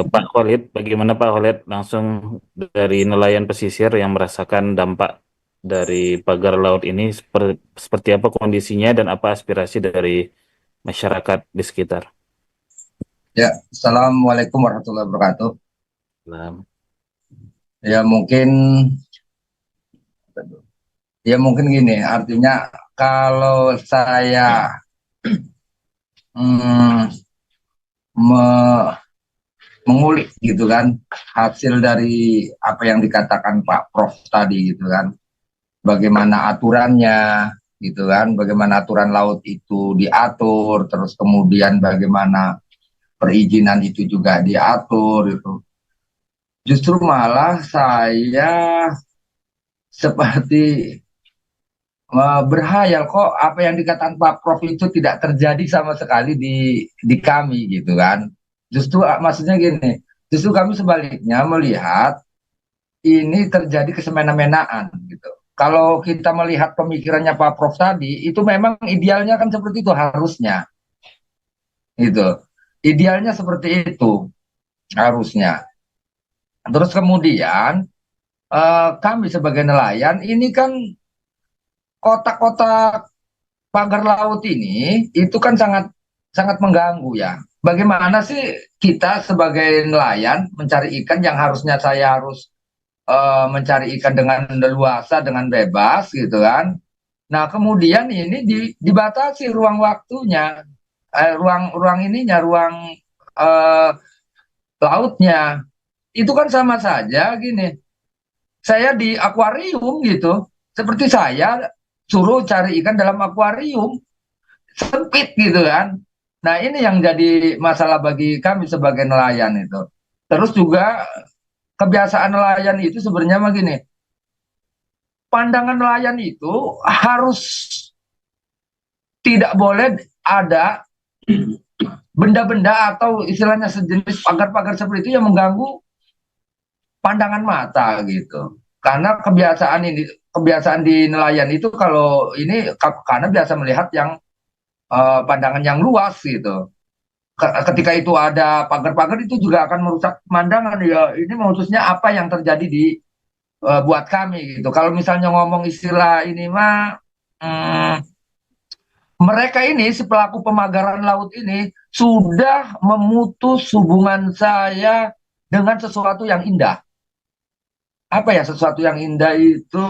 Pak Khalid. Bagaimana Pak Khalid langsung dari nelayan pesisir yang merasakan dampak dari pagar laut ini, seperti apa kondisinya dan apa aspirasi dari masyarakat di sekitar? Ya, Assalamualaikum warahmatullahi wabarakatuh. Nah, Ya mungkin gini, artinya kalau saya mm, mengulik gitu kan hasil dari apa yang dikatakan Pak Prof tadi gitu kan, bagaimana aturannya gitu kan, bagaimana aturan laut itu diatur, terus kemudian bagaimana perizinan itu juga diatur itu. Justru malah saya seperti berhayal kok apa yang dikatakan Pak Prof itu tidak terjadi sama sekali di kami gitu kan. Justru maksudnya gini, justru kami sebaliknya melihat ini terjadi kesemena-menaan gitu. Kalau kita melihat pemikirannya Pak Prof tadi, itu memang idealnya kan seperti itu harusnya. Gitu. Idealnya seperti itu harusnya. Terus kemudian kami sebagai nelayan ini kan kotak-kotak pagar laut ini itu kan sangat sangat mengganggu ya. bagaimana sih kita sebagai nelayan mencari ikan yang harusnya saya harus mencari ikan dengan leluasa, dengan bebas gitu kan. Nah, kemudian ini dibatasi ruang waktunya, ruang ininya, ruang eh, lautnya. Itu kan sama saja gini. Saya di akuarium gitu, seperti saya suruh cari ikan dalam akuarium, sempit gitu kan. Nah, ini yang jadi masalah bagi kami sebagai nelayan itu. Terus juga kebiasaan nelayan itu sebenarnya begini, pandangan nelayan itu harus tidak boleh ada benda-benda atau istilahnya sejenis pagar-pagar seperti itu yang mengganggu pandangan mata gitu. Karena kebiasaan di nelayan itu kalau ini karena biasa melihat yang pandangan yang luas gitu. Ketika itu ada pagar-pagar itu juga akan merusak pemandangan ya. Ini khususnya apa yang terjadi di buat kami gitu. Kalau misalnya ngomong istilah ini mah mereka ini si pelaku pemagaran laut ini sudah memutus hubungan saya dengan sesuatu yang indah. Apa ya sesuatu yang indah itu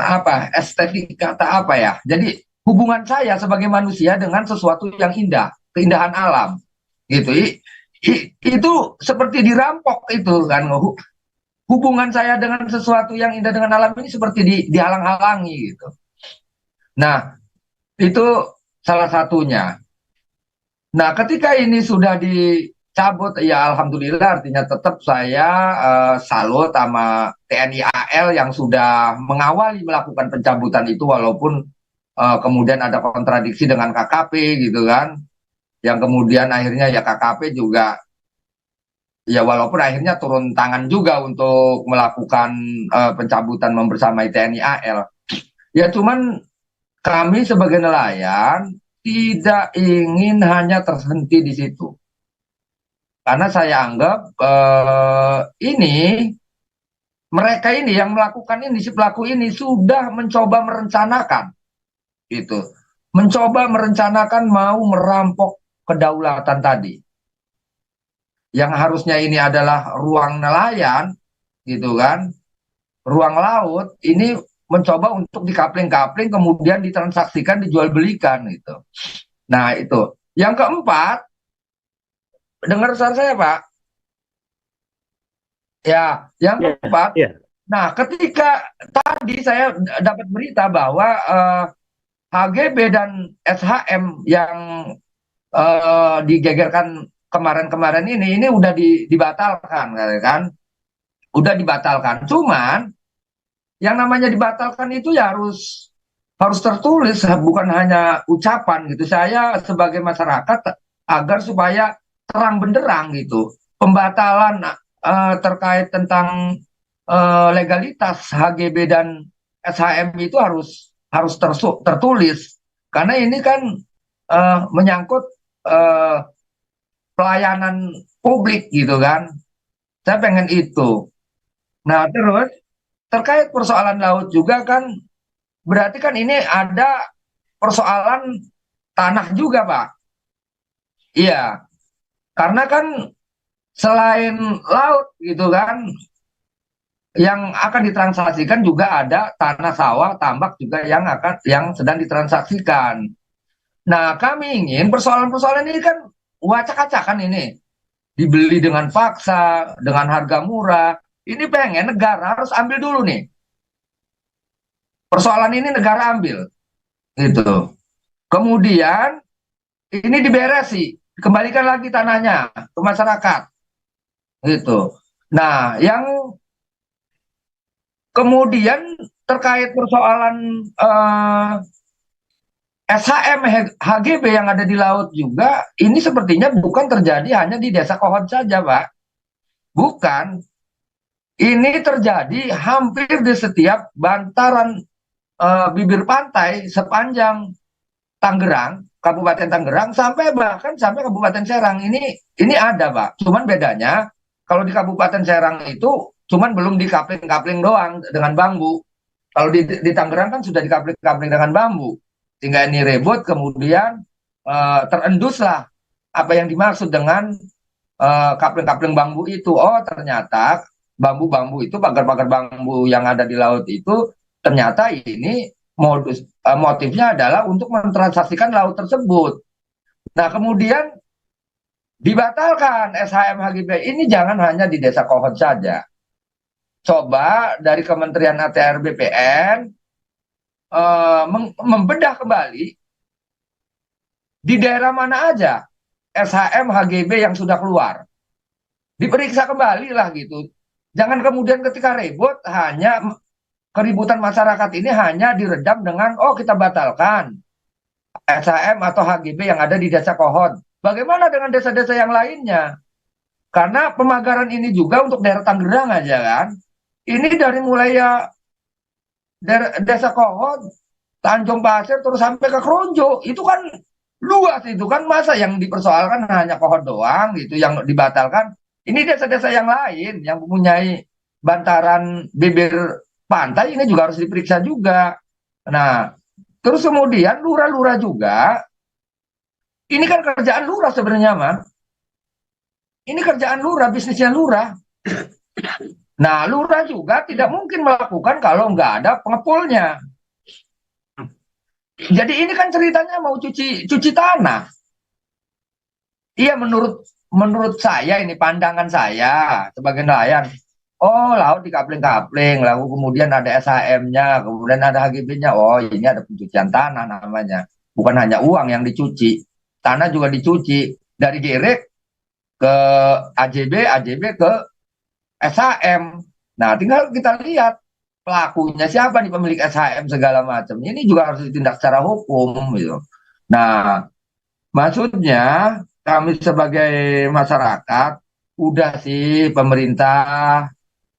apa estetika kata apa ya? Jadi hubungan saya sebagai manusia dengan sesuatu yang indah, keindahan alam, gitu. Itu seperti dirampok itu kan. Hubungan saya dengan sesuatu yang indah dengan alam ini seperti dihalang-halangi gitu. Nah, itu salah satunya. Nah, ketika ini sudah dicabut, ya alhamdulillah artinya tetap saya salut sama TNI AL yang sudah mengawali melakukan pencabutan itu walaupun kemudian ada kontradiksi dengan KKP gitu kan. Yang kemudian akhirnya ya KKP juga ya walaupun akhirnya turun tangan juga untuk melakukan pencabutan membersamai TNI AL. Ya cuman kami sebagai nelayan tidak ingin hanya terhenti di situ. Karena saya anggap ini mereka ini yang melakukan ini si pelaku ini sudah mencoba merencanakan gitu. Mencoba merencanakan mau merampok kedaulatan tadi. Yang harusnya ini adalah ruang nelayan gitu kan. Ruang laut ini mencoba untuk dikapling-kapling kemudian ditransaksikan dijual belikan gitu. Nah itu yang keempat, dengar suara saya Pak ya, yang keempat nah ketika tadi saya dapat berita bahwa HGB dan SHM yang digegerkan kemarin-kemarin ini udah dibatalkan kan, udah dibatalkan. Cuman yang namanya dibatalkan itu ya harus tertulis, bukan hanya ucapan gitu. Saya sebagai masyarakat agar supaya terang benderang gitu. Pembatalan terkait tentang legalitas HGB dan SHM itu harus tertulis karena ini kan menyangkut pelayanan publik gitu kan. Saya pengen itu. Nah, terus terkait persoalan laut juga kan, berarti kan ini ada persoalan tanah juga, Pak. Iya, karena kan selain laut gitu kan, yang akan ditransaksikan juga ada tanah sawah, tambak juga yang sedang ditransaksikan. Nah, kami ingin persoalan-persoalan ini kan wacak-acakan ini, dibeli dengan paksa, dengan harga murah. Ini pengen negara harus ambil dulu nih. Persoalan ini negara ambil. Gitu. Kemudian ini diberesi, kembalikan lagi tanahnya ke masyarakat. Gitu. Nah, yang kemudian terkait persoalan SHM HGB yang ada di laut juga, ini sepertinya bukan terjadi hanya di Desa Kohon saja, Pak. Bukan. Ini terjadi hampir di setiap bantaran bibir pantai sepanjang Tangerang, Kabupaten Tangerang, bahkan sampai Kabupaten Serang. Ini ada, Pak. Cuman bedanya kalau di Kabupaten Serang itu cuman belum dikapling-kapling doang dengan bambu. Kalau di Tangerang kan sudah dikapling-kapling dengan bambu. Sehingga ini ribut, kemudian terendus lah apa yang dimaksud dengan kapling-kapling bambu itu. Oh, ternyata bambu-bambu itu, pagar-pagar bambu yang ada di laut itu, ternyata ini motifnya adalah untuk mentransaksikan laut tersebut. Nah, kemudian dibatalkan SHM HGB ini, jangan hanya di Desa Kohon saja. Coba dari Kementerian ATR BPN membedah kembali di daerah mana aja SHM HGB yang sudah keluar. Diperiksa kembali lah gitu. Jangan kemudian ketika ribut, hanya keributan masyarakat ini hanya diredam dengan, oh kita batalkan SHM atau HGB yang ada di Desa Kohon. Bagaimana dengan desa-desa yang lainnya? Karena pemagaran ini juga untuk daerah Tangerang aja kan. Ini dari mulai ya Desa Kohon, Tanjung Pasir, terus sampai ke Kronjo. Itu kan luas itu kan, masa yang dipersoalkan hanya Kohon doang gitu, yang dibatalkan. Ini desa-desa yang lain yang mempunyai bantaran bibir pantai ini juga harus diperiksa juga. Nah, terus kemudian lurah-lurah juga, ini kan kerjaan lurah sebenarnya, Mas. Ini kerjaan lurah, bisnisnya lurah. Nah, lurah juga tidak mungkin melakukan kalau nggak ada pengepulnya. Jadi ini kan ceritanya mau cuci tanah. Iya, menurut saya, ini pandangan saya sebagai nelayan. Oh, laut dikapling-kapling, lalu kemudian ada SHM-nya, kemudian ada HGB-nya. Oh, ini ada pencucian tanah namanya. Bukan hanya uang yang dicuci, tanah juga dicuci dari Gerek ke AJB ke SHM. Nah, tinggal kita lihat pelakunya siapa nih, pemilik SHM segala macam. Ini juga harus ditindak secara hukum gitu. Nah, maksudnya kami sebagai masyarakat, udah sih pemerintah,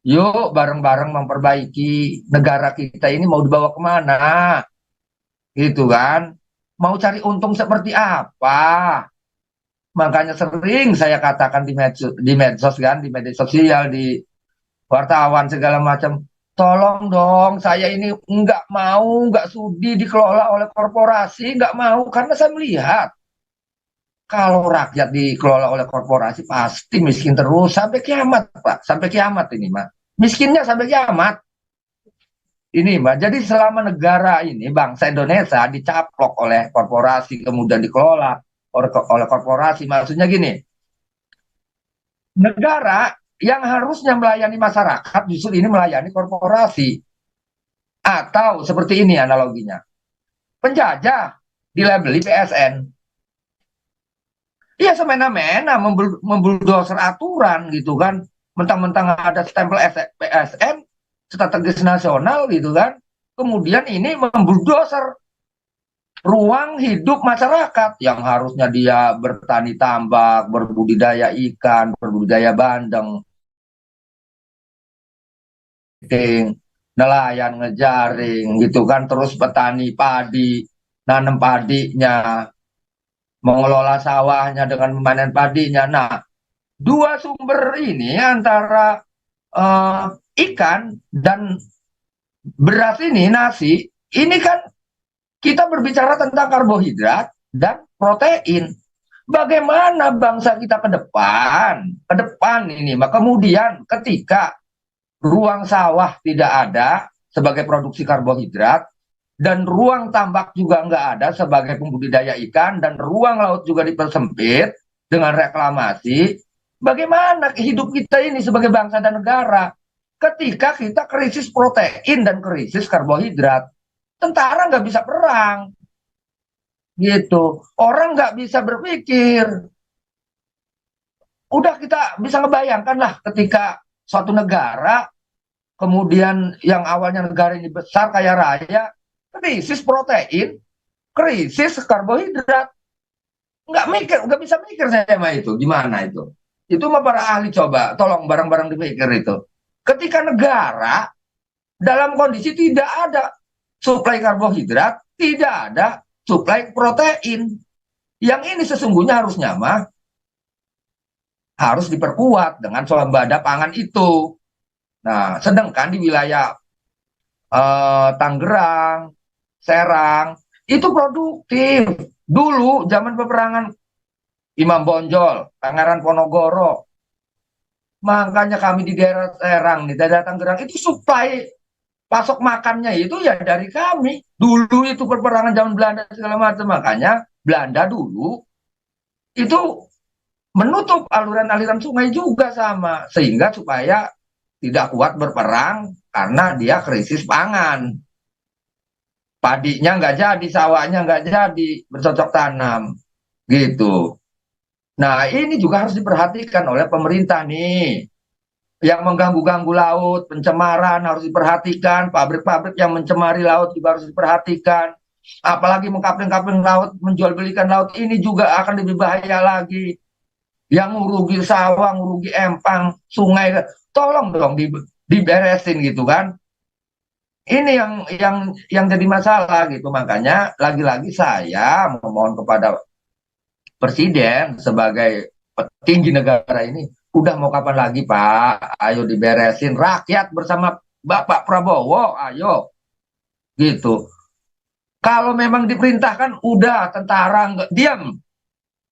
yuk bareng-bareng memperbaiki negara kita ini, mau dibawa kemana, gitu kan? Mau cari untung seperti apa? Makanya sering saya katakan di medsos kan, di media sosial, di wartawan segala macam, tolong dong, saya ini nggak sudi dikelola oleh korporasi, nggak mau, karena saya melihat kalau rakyat dikelola oleh korporasi pasti miskin terus sampai kiamat, Pak, sampai kiamat ini, Pak. Miskinnya sampai kiamat. Ini, Mbak. Jadi selama negara ini, bangsa Indonesia dicaplok oleh korporasi, kemudian dikelola oleh korporasi, maksudnya gini, negara yang harusnya melayani masyarakat justru ini melayani korporasi. Atau seperti ini analoginya, penjajah dilabeli PSN. Iya, semena-mena membuldoser aturan gitu kan, mentang-mentang ada stempel PSN, strategis nasional gitu kan, kemudian ini membuldoser ruang hidup masyarakat yang harusnya dia bertani tambak, berbudidaya ikan, berbudidaya bandeng, nelayan ngejaring gitu kan, terus petani padi, nanam padinya, mengelola sawahnya dengan memanen padinya. Nah, dua sumber ini antara ikan dan beras ini, nasi, ini kan kita berbicara tentang karbohidrat dan protein. Bagaimana bangsa kita ke depan ini, kemudian ketika ruang sawah tidak ada sebagai produksi karbohidrat, dan ruang tambak juga nggak ada sebagai pembudidaya ikan, dan ruang laut juga dipersempit dengan reklamasi, bagaimana hidup kita ini sebagai bangsa dan negara ketika kita krisis protein dan krisis karbohidrat? Tentara nggak bisa perang, gitu. Orang nggak bisa berpikir. Udah kita bisa ngebayangkan lah ketika suatu negara, kemudian yang awalnya negara ini besar kaya raya, krisis protein, krisis karbohidrat, nggak bisa mikir saya mah itu gimana itu mah para ahli coba tolong bareng-bareng dipikir itu. Ketika negara dalam kondisi tidak ada suplai karbohidrat, tidak ada suplai protein, yang ini sesungguhnya harusnya mah harus diperkuat dengan swasembada pangan itu. Nah, sedangkan di wilayah Tangerang, Serang, itu produktif. Dulu zaman peperangan Imam Bonjol, Pangeran Ponorogo, makanya kami di daerah Serang, di daerah Tangerang itu supply pasok makannya itu ya dari kami. Dulu itu peperangan zaman Belanda segala macam, makanya Belanda dulu itu menutup aliran-aliran sungai juga sama, sehingga supaya tidak kuat berperang karena dia krisis pangan. Padinya nggak jadi, sawahnya nggak jadi bercocok tanam, gitu. Nah, ini juga harus diperhatikan oleh pemerintah nih. Yang mengganggu-ganggu laut, pencemaran harus diperhatikan, pabrik-pabrik yang mencemari laut juga harus diperhatikan. Apalagi mengkapling-kapling laut, menjual belikan laut, ini juga akan lebih bahaya lagi. Yang ngurugi sawah, ngurugi empang, sungai, tolong dong diberesin gitu kan. Ini yang jadi masalah gitu. Makanya lagi-lagi saya memohon kepada Presiden sebagai petinggi negara ini, udah mau kapan lagi Pak? Ayo diberesin, rakyat bersama Bapak Prabowo, ayo gitu. Kalau memang diperintahkan, udah tentara nggak diam,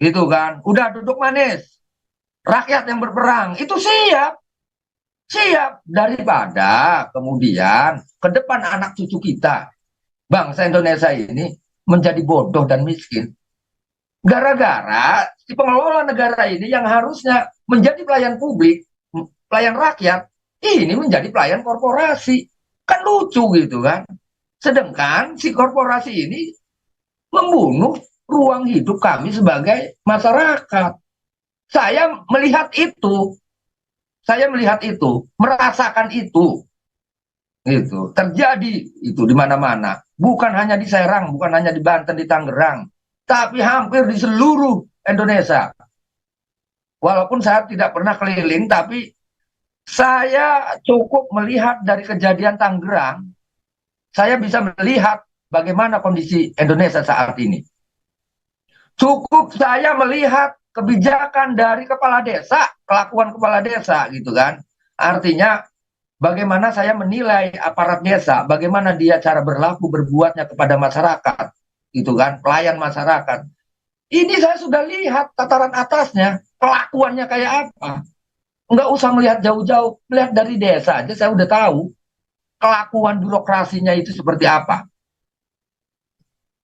gitu kan? Udah duduk manis, rakyat yang berperang itu siap, siap daripada kemudian ke depan anak cucu kita, bangsa Indonesia ini menjadi bodoh dan miskin. Gara-gara si pengelola negara ini yang harusnya menjadi pelayan publik, pelayan rakyat, ini menjadi pelayan korporasi. Kan lucu gitu kan. Sedangkan si korporasi ini membunuh ruang hidup kami sebagai masyarakat. Saya melihat itu, merasakan itu. Gitu. Terjadi itu di mana-mana. Bukan hanya di Serang, bukan hanya di Banten, di Tangerang, tapi hampir di seluruh Indonesia. Walaupun saya tidak pernah keliling, tapi saya cukup melihat dari kejadian Tangerang, saya bisa melihat bagaimana kondisi Indonesia saat ini. Cukup saya melihat kebijakan dari kepala desa, kelakuan kepala desa gitu kan. Artinya bagaimana saya menilai aparat desa, bagaimana dia cara berlaku berbuatnya kepada masyarakat, gitu kan, pelayan masyarakat. Ini saya sudah lihat tataran atasnya, kelakuannya kayak apa. Nggak usah melihat jauh-jauh, melihat dari desa aja saya udah tahu kelakuan birokrasinya itu seperti apa.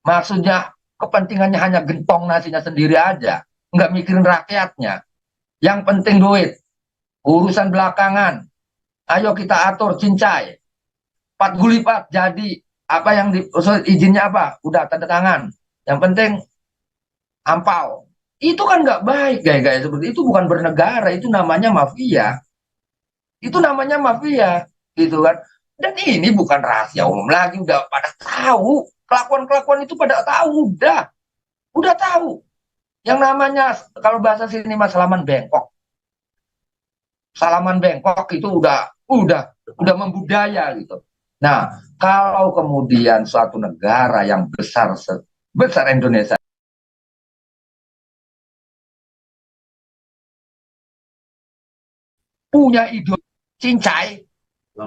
Maksudnya kepentingannya hanya gentong nasinya sendiri aja, nggak mikirin rakyatnya. Yang penting duit, urusan belakangan. Ayo kita atur cincai, 4 gulipat jadi apa yang izinnya apa, udah tanda tangan. Yang penting ampau. Itu kan nggak baik, gaya-gaya seperti itu bukan bernegara, itu namanya mafia. Itu namanya mafia, gitu kan. Dan ini bukan rahasia umum lagi, udah pada tahu. Kelakuan-kelakuan itu pada tahu, udah tahu. Yang namanya kalau bahasa sini mas salaman bengkok. Salaman bengkok itu udah membudaya gitu. Nah, kalau kemudian suatu negara yang besar Indonesia punya ide cincai,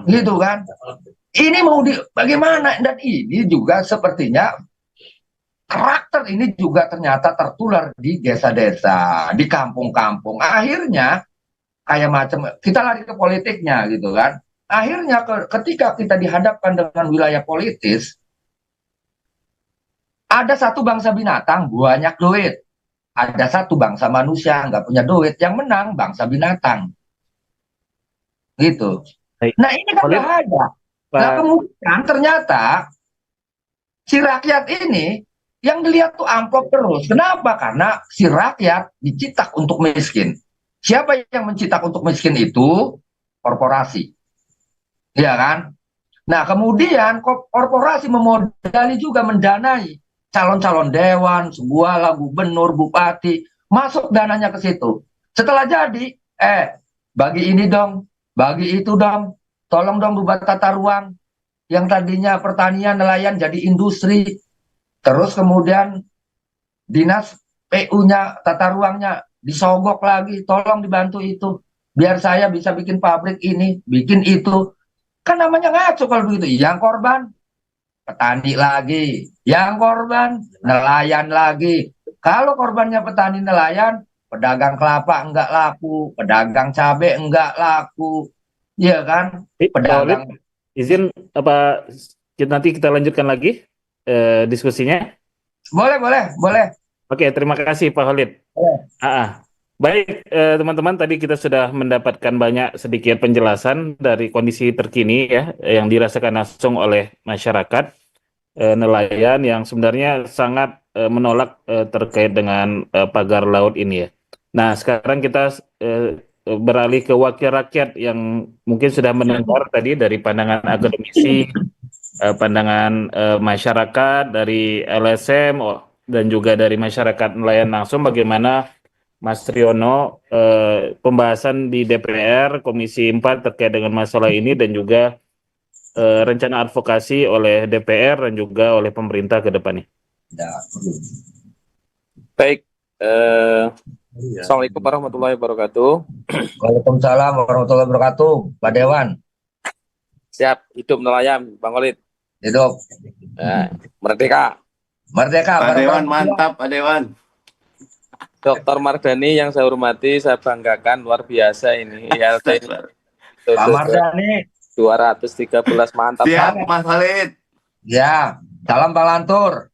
gitu kan? Ini mau bagaimana? Dan ini juga sepertinya karakter ini juga ternyata tertular di desa-desa, di kampung-kampung. Akhirnya kayak macam kita lari ke politiknya gitu kan. Akhirnya ketika kita dihadapkan dengan wilayah politis, ada satu bangsa binatang banyak duit, ada satu bangsa manusia nggak punya duit, yang menang bangsa binatang, gitu. Nah ini kan bahaya. Nah kemudian ternyata si rakyat ini yang dilihat tuh amplop terus. Kenapa? Karena si rakyat dicitak untuk miskin. Siapa yang mencitak untuk miskin itu? Korporasi. Ya kan? Nah, kemudian korporasi memodali juga mendanai calon-calon dewan, sebuah gubernur, bupati, masuk dananya ke situ. Setelah jadi, bagi ini dong, bagi itu dong, tolong dong rubah tata ruang. Yang tadinya pertanian, nelayan jadi industri. Terus kemudian dinas PU-nya, tata ruangnya disogok lagi, tolong dibantu itu. Biar saya bisa bikin pabrik ini, bikin itu. Kan namanya ngaco kalau begitu. Yang korban petani lagi. Yang korban nelayan lagi. Kalau korbannya petani nelayan, pedagang kelapa enggak laku, pedagang cabai enggak laku. Iya kan? Pak Khalid, Pedagang. izin apa nanti kita lanjutkan lagi diskusinya. Boleh, boleh, boleh. Oke, terima kasih Pak Khalid. Boleh. Baik, teman-teman, tadi kita sudah mendapatkan banyak sedikit penjelasan dari kondisi terkini ya yang dirasakan langsung oleh masyarakat nelayan yang sebenarnya sangat menolak terkait dengan pagar laut ini ya. Nah, sekarang kita beralih ke wakil rakyat yang mungkin sudah mendengar tadi dari pandangan akademisi, pandangan masyarakat dari LSM dan juga dari masyarakat nelayan langsung bagaimana Mas Triono pembahasan di DPR Komisi 4 terkait dengan masalah ini dan juga rencana advokasi oleh DPR dan juga oleh pemerintah ke depannya. Ya. Baik, Assalamualaikum warahmatullahi wabarakatuh. Waalaikumsalam warahmatullahi wabarakatuh. Pak Dewan, Siap, hidup nelayan, Bang Khalid. hidup. Merdeka. Merdeka. Pak Dewan, bareng-bareng. mantap Pak Dewan. Dr. Mardhani yang saya hormati, saya banggakan, luar biasa ini. ILT Pak Mardhani. 213, mantap. Siap Mas Khalid. Ya, salam Pak Lantur.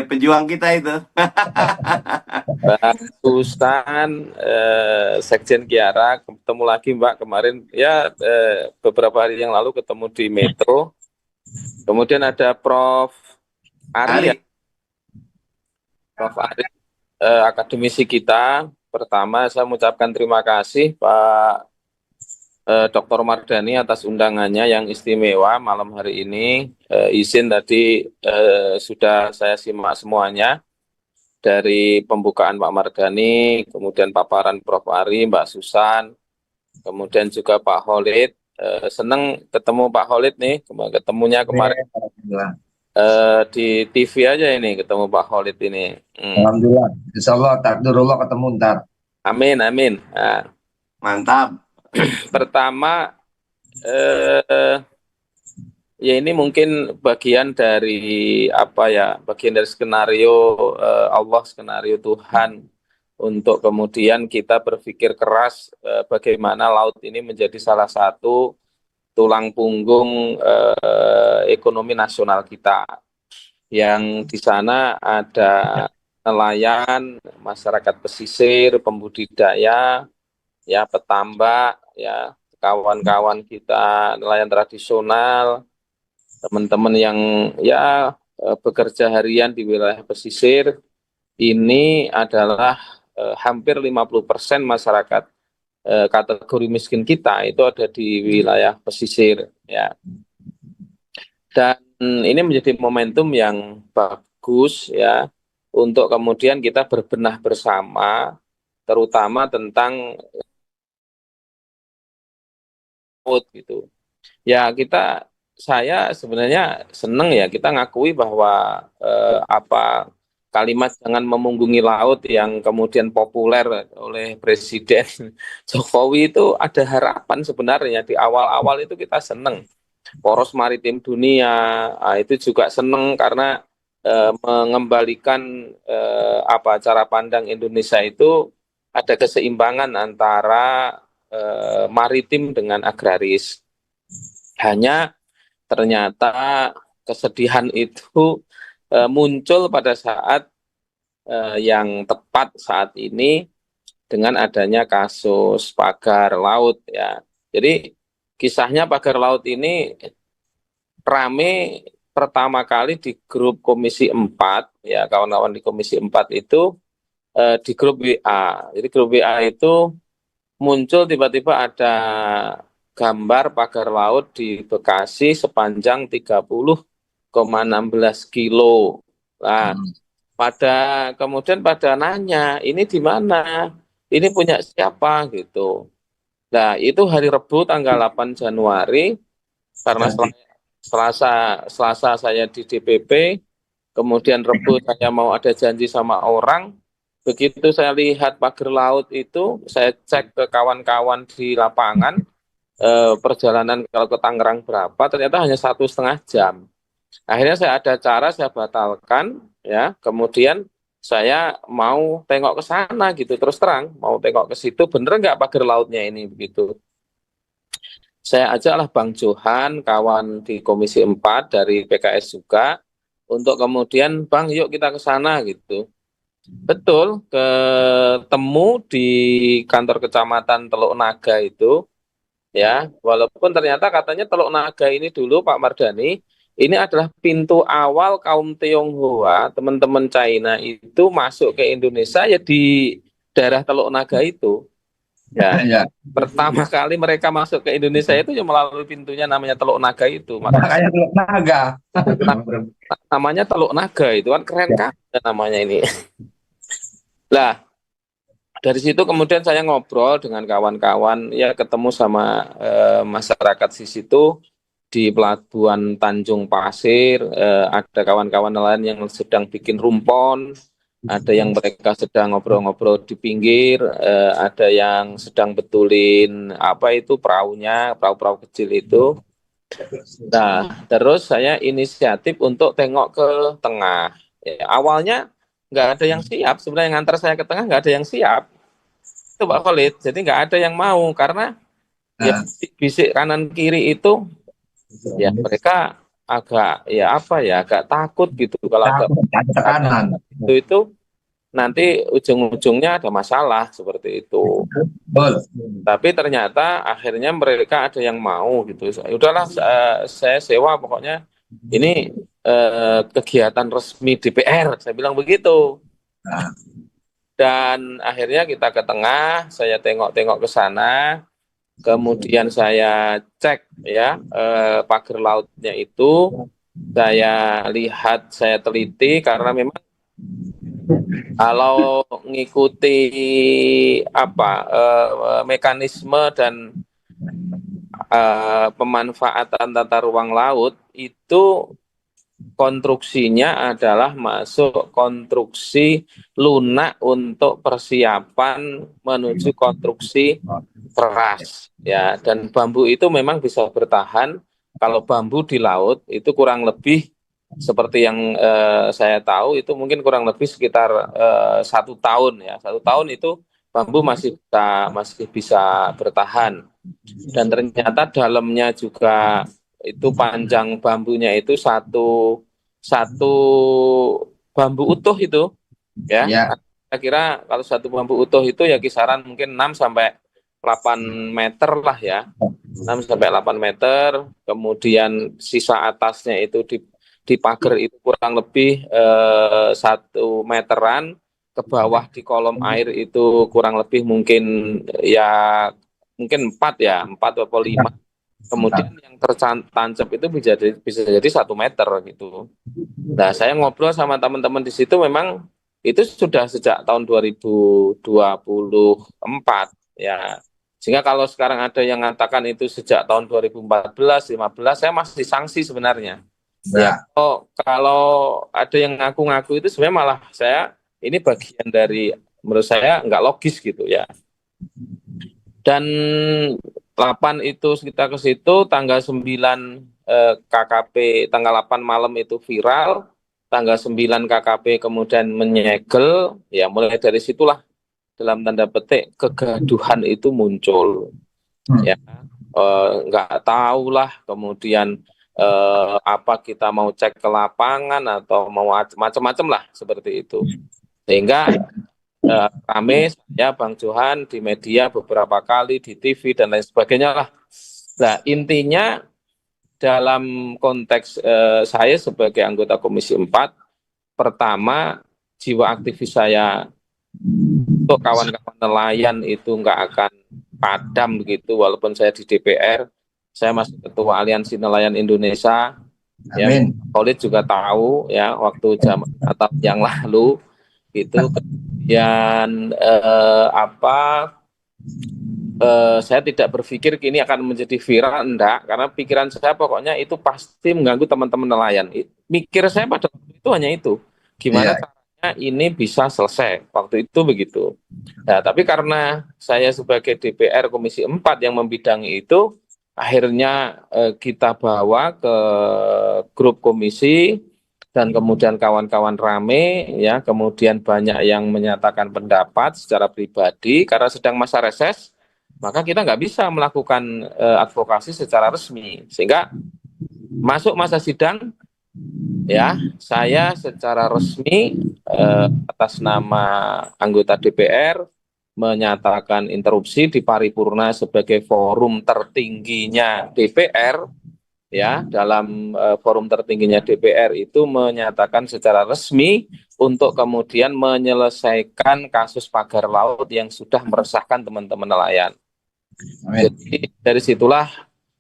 Pejuang kita itu. Mbak Susan, Sekjen Kiara, ketemu lagi Mbak kemarin, ya beberapa hari yang lalu ketemu di Metro. Kemudian ada Prof. Ari, ya. Prof. Ari, akademisi kita. Pertama saya mengucapkan terima kasih Pak Dr. Mardhani atas undangannya yang istimewa malam hari ini. Izin tadi sudah saya simak semuanya dari pembukaan Pak Mardhani, kemudian paparan Prof. Ari, Mbak Susan, kemudian juga Pak Khalid. Senang ketemu Pak Khalid nih, ketemunya kemarin di TV aja ini, ketemu Pak Khalid ini. Alhamdulillah. Insyaallah takdirullah ketemu ntar. Amin, amin. Nah, Mantap. pertama, ya ini mungkin bagian dari apa ya, bagian dari skenario Allah, skenario Tuhan untuk kemudian kita berpikir keras bagaimana laut ini menjadi salah satu tulang punggung ekonomi nasional kita. Yang di sana ada nelayan, masyarakat pesisir, pembudidaya, ya petambak, ya kawan-kawan kita nelayan tradisional, teman-teman yang ya bekerja harian di wilayah pesisir. Ini adalah hampir 50% masyarakat kategori miskin kita itu ada di wilayah pesisir, ya. Dan ini menjadi momentum yang bagus ya untuk kemudian kita berbenah bersama, terutama tentang laut gitu. Ya saya sebenarnya senang ya kita ngakui bahwa kalimat jangan memunggungi laut yang kemudian populer oleh Presiden Jokowi itu ada harapan sebenarnya. Di awal-awal itu kita senang. Poros Maritim Dunia itu juga senang karena mengembalikan cara pandang Indonesia itu ada keseimbangan antara maritim dengan agraris. Hanya ternyata kesedihan itu muncul pada saat yang tepat saat ini dengan adanya kasus pagar laut ya. Jadi kisahnya pagar laut ini rame pertama kali di grup Komisi 4 ya, kawan-kawan di Komisi 4 itu di grup WA. Jadi grup WA itu muncul tiba-tiba ada gambar pagar laut di Bekasi sepanjang 30,16 kilo. Nah, kemudian pada nanya, ini di mana? Ini punya siapa gitu. Nah, itu hari Rabu tanggal 8 Januari karena Selasa saya di DPP, kemudian Rabu saya mau ada janji sama orang. Begitu saya lihat pagar laut itu, saya cek ke kawan-kawan di lapangan, perjalanan kalau ke Tangerang berapa, ternyata hanya 1,5 jam. Akhirnya saya ada cara, saya batalkan, ya. Kemudian saya mau tengok ke sana gitu, terus terang mau tengok ke situ, bener nggak pagar lautnya ini begitu. Saya ajaklah Bang Johan, kawan di Komisi 4 dari PKS juga, untuk kemudian Bang, yuk kita ke sana gitu. Betul, ketemu di kantor kecamatan Teluk Naga itu, ya. Walaupun ternyata katanya Teluk Naga ini dulu Pak Mardhani, ini adalah pintu awal kaum Tionghoa, teman-teman China itu masuk ke Indonesia ya di daerah Teluk Naga itu. Ya, Ya, pertama kali mereka masuk ke Indonesia itu ya melalui pintunya namanya Teluk Naga itu. Makanya makanya Teluk Naga. namanya Teluk Naga itu kan keren kan namanya ini. Lah, dari situ kemudian saya ngobrol dengan kawan-kawan, ya ketemu sama masyarakat di situ di Pelabuhan Tanjung Pasir, ada kawan-kawan nelayan yang sedang bikin rumpon, ada yang mereka sedang ngobrol-ngobrol di pinggir, ada yang sedang betulin apa itu perahunya, perahu-perahu kecil itu. Nah, terus saya inisiatif untuk tengok ke tengah. Ya, awalnya nggak ada yang siap, sebenarnya ngantar saya ke tengah nggak ada yang siap. Itu Pak Khalid, jadi nggak ada yang mau karena ya Nah, bisik kanan kiri itu ya mereka agak ya apa ya agak takut gitu kalau ada takut ada tekanan. itu nanti ujung-ujungnya ada masalah seperti itu. Betul. Tapi ternyata akhirnya mereka ada yang mau gitu. Udahlah saya sewa pokoknya ini kegiatan resmi DPR, saya bilang begitu. Nah, Dan akhirnya kita ke tengah, saya tengok-tengok ke sana, kemudian saya cek ya pagar lautnya itu, saya lihat, saya teliti karena memang kalau ngikuti apa mekanisme dan pemanfaatan tata ruang laut itu konstruksinya adalah masuk konstruksi lunak untuk persiapan menuju konstruksi keras ya, dan bambu itu memang bisa bertahan. Kalau bambu di laut itu kurang lebih seperti yang saya tahu itu mungkin kurang lebih sekitar 1 tahun ya, 1 tahun itu bambu masih bisa bertahan, dan ternyata dalamnya juga itu panjang bambunya itu satu satu bambu utuh itu ya. ya, Saya kira kalau satu bambu utuh itu ya kisaran mungkin 6 sampai 8 meter lah ya. 6 sampai 8 meter, kemudian sisa atasnya itu di pagar itu kurang lebih 1 meteran, ke bawah di kolom air itu kurang lebih mungkin ya mungkin 4 ya, 4 atau 5. Kemudian yang tertancap itu bisa jadi 1 meter gitu. Nah, saya ngobrol sama teman-teman di situ memang itu sudah sejak tahun 2024 ya. Sehingga kalau sekarang ada yang mengatakan itu sejak tahun 2014, 15, saya masih sanksi sebenarnya. Ya, ya, kalau ada yang ngaku-ngaku itu sebenarnya malah saya ini bagian dari menurut saya nggak logis gitu ya. Dan 8 itu kita ke situ tanggal 9 KKP tanggal 8 malam itu viral, tanggal 9 KKP kemudian menyegel, ya mulai dari situlah dalam tanda petik kegaduhan itu muncul. Ya, nggak tahu lah kemudian apa kita mau cek ke lapangan atau mau macam-macam lah seperti itu. Sehingga rame saya Bang Johan di media beberapa kali di TV dan lain sebagainya lah. Nah, intinya dalam konteks saya sebagai anggota Komisi 4, pertama jiwa aktivis saya untuk kawan-kawan nelayan itu nggak akan padam begitu walaupun saya di DPR. Saya masih ketua Aliansi Nelayan Indonesia. Ya, amin. Khalid juga tahu ya waktu zaman atau yang lalu itu kemudian saya tidak berpikir ini akan menjadi viral, enggak, karena pikiran saya pokoknya itu pasti mengganggu teman-teman nelayan. Mikir saya pada waktu itu hanya itu, gimana Iya. caranya ini bisa selesai, waktu itu begitu. Nah, tapi karena saya sebagai DPR Komisi 4 yang membidangi itu, akhirnya kita bawa ke grup komisi dan kemudian kawan-kawan rame ya, kemudian banyak yang menyatakan pendapat secara pribadi karena sedang masa reses, maka kita nggak bisa melakukan advokasi secara resmi, sehingga masuk masa sidang ya, saya secara resmi atas nama anggota DPR menyatakan interupsi di paripurna sebagai forum tertingginya DPR ya, dalam forum tertingginya DPR itu menyatakan secara resmi untuk kemudian menyelesaikan kasus pagar laut yang sudah meresahkan teman-teman nelayan. Amin. Jadi dari situlah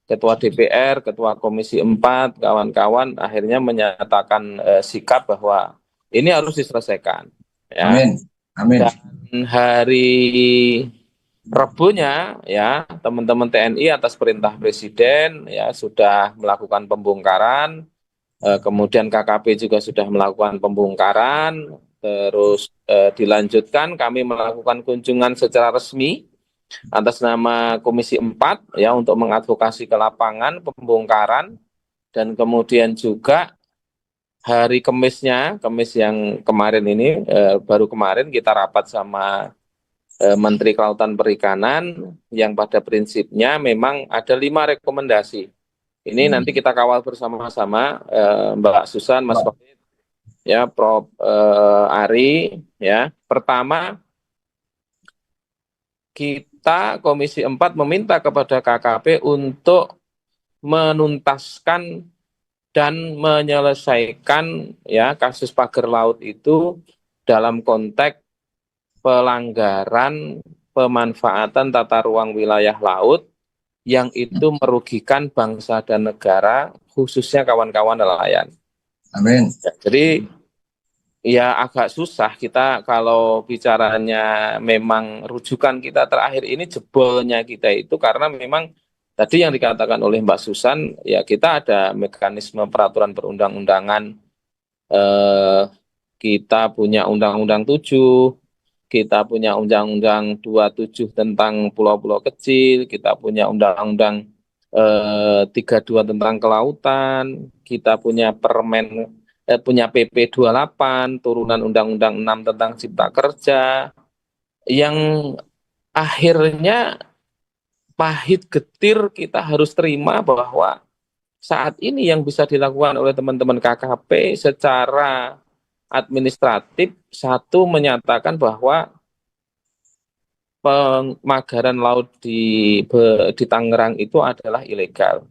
Ketua DPR, Ketua Komisi 4, kawan-kawan akhirnya menyatakan sikap bahwa ini harus diselesaikan. Ya. Amin. Amin. Dan hari Rebunya ya, teman-teman TNI atas perintah Presiden ya sudah melakukan pembongkaran, kemudian KKP juga sudah melakukan pembongkaran, terus dilanjutkan kami melakukan kunjungan secara resmi atas nama Komisi 4 ya untuk mengadvokasi ke lapangan pembongkaran, dan kemudian juga hari Kamis yang kemarin ini baru kemarin kita rapat sama Menteri Kelautan Perikanan yang pada prinsipnya memang ada 5 rekomendasi. Ini nanti kita kawal bersama-sama, Mbak Susan, Mas Wahid, ya, Prof. Ari, ya. Pertama, kita Komisi 4 meminta kepada KKP untuk menuntaskan dan menyelesaikan ya kasus pagar laut itu dalam konteks pelanggaran pemanfaatan tata ruang wilayah laut yang itu merugikan bangsa dan negara, khususnya kawan-kawan nelayan. Amin. Ya, jadi ya agak susah kita kalau bicaranya, memang rujukan kita terakhir ini jebolnya kita itu karena memang tadi yang dikatakan oleh Mbak Susan, ya kita ada mekanisme peraturan perundang-undangan, kita punya Undang-Undang 7, kita punya Undang-Undang 27 tentang pulau-pulau kecil, kita punya Undang-Undang 32 tentang kelautan, kita punya punya PP 28 turunan Undang-Undang 6 tentang Cipta Kerja, yang akhirnya pahit getir kita harus terima bahwa saat ini yang bisa dilakukan oleh teman-teman KKP secara administratif, satu, menyatakan bahwa pemagaran laut di Tangerang itu adalah ilegal.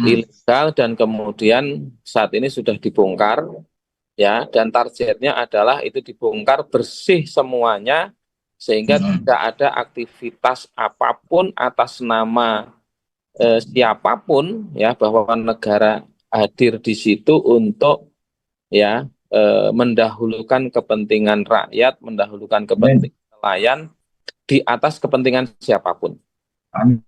Ilegal, dan kemudian saat ini sudah dibongkar ya, dan targetnya adalah itu dibongkar bersih semuanya sehingga tidak ada aktivitas apapun atas nama siapapun ya, bahwa negara hadir di situ untuk ya mendahulukan kepentingan rakyat, mendahulukan kepentingan nelayan di atas kepentingan siapapun. Amin.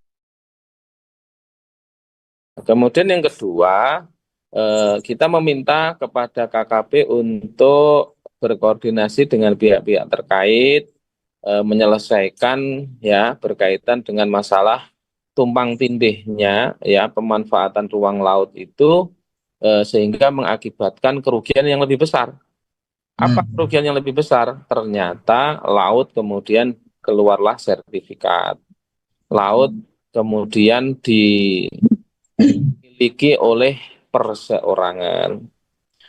Kemudian yang kedua, kita meminta kepada KKP untuk berkoordinasi dengan pihak-pihak terkait, menyelesaikan ya berkaitan dengan masalah tumpang tindihnya ya pemanfaatan ruang laut itu, sehingga mengakibatkan kerugian yang lebih besar. Apa kerugian yang lebih besar? Ternyata laut kemudian keluarlah sertifikat. Laut kemudian dimiliki oleh perseorangan.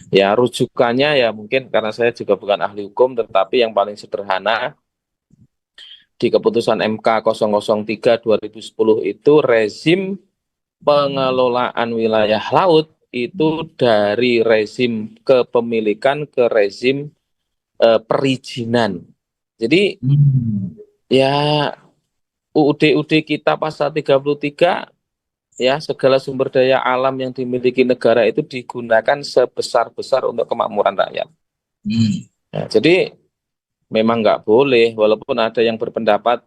Ya, rujukannya ya mungkin karena saya juga bukan ahli hukum, tetapi yang paling sederhana di keputusan MK 003/2010 itu rezim pengelolaan wilayah laut itu dari rezim kepemilikan ke rezim perizinan. Jadi ya UUD kita pasal 33 ya, segala sumber daya alam yang dimiliki negara itu digunakan sebesar-besar untuk kemakmuran rakyat. Ya, jadi memang nggak boleh, walaupun ada yang berpendapat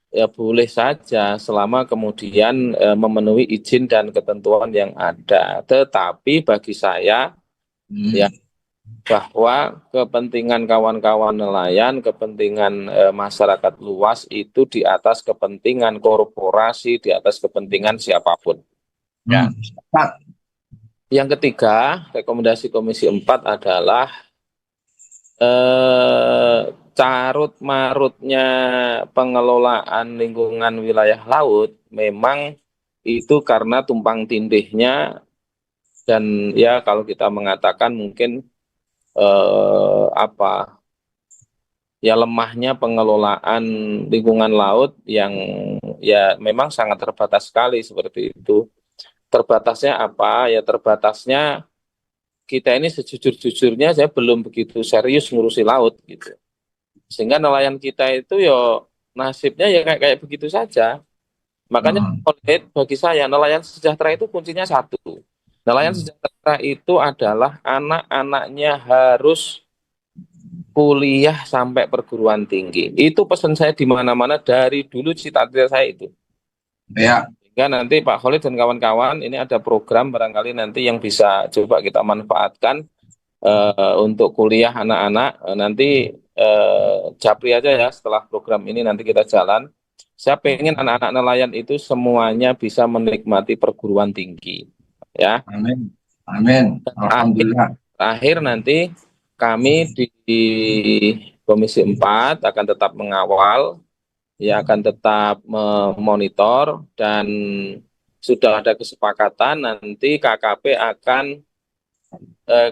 ya boleh saja selama kemudian memenuhi izin dan ketentuan yang ada. Tetapi bagi saya ya bahwa kepentingan kawan-kawan nelayan, kepentingan masyarakat luas itu di atas kepentingan korporasi, di atas kepentingan siapapun. Ya. Pak, Yang ketiga, rekomendasi Komisi 4 adalah carut marutnya pengelolaan lingkungan wilayah laut memang itu karena tumpang tindihnya, dan ya kalau kita mengatakan mungkin ya lemahnya pengelolaan lingkungan laut yang ya memang sangat terbatas sekali seperti itu. Terbatasnya apa? Ya terbatasnya kita ini sejujur-jujurnya saya belum begitu serius ngurusi laut gitu. Sehingga nelayan kita itu ya nasibnya ya kayak begitu saja. Makanya bagi saya nelayan sejahtera itu kuncinya satu. Nelayan sejahtera itu adalah anak-anaknya harus kuliah sampai perguruan tinggi. Itu pesan saya di mana-mana dari dulu, cita-cita saya itu. ya, Sehingga nanti Pak Khalid dan kawan-kawan ini ada program barangkali nanti yang bisa coba kita manfaatkan untuk kuliah anak-anak. Nanti japri aja ya setelah program ini nanti kita jalan. Saya pengen anak-anak nelayan itu semuanya bisa menikmati perguruan tinggi. Ya. amin, amin, alhamdulillah. Terakhir nanti kami di Komisi 4 akan tetap mengawal, ya akan tetap memonitor, dan sudah ada kesepakatan nanti KKP akan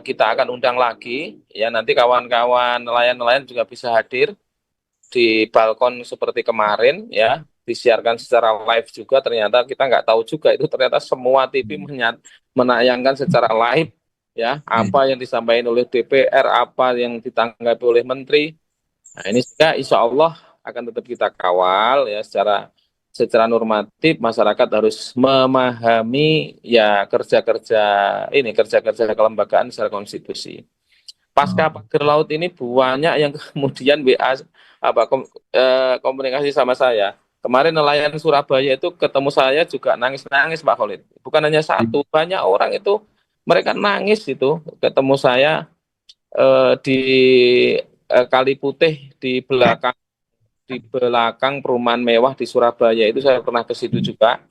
kita akan undang lagi, ya nanti kawan-kawan nelayan-nelayan juga bisa hadir di balkon seperti kemarin, ya disiarkan secara live juga. Ternyata kita nggak tahu juga itu ternyata semua TV menayangkan secara live, ya apa yang disampaikan oleh DPR, apa yang ditanggapi oleh menteri. Nah ini juga insya Allah akan tetap kita kawal ya secara normatif. Masyarakat harus memahami ya kerja-kerja kelembagaan secara konstitusi. Pasca pagar laut ini banyak yang kemudian WA komunikasi sama saya. Kemarin nelayan Surabaya itu ketemu saya juga nangis-nangis Pak Khalid. Bukan hanya satu, banyak orang itu mereka nangis itu ketemu saya di Kali Putih di belakang perumahan mewah di Surabaya itu. Saya pernah ke situ juga.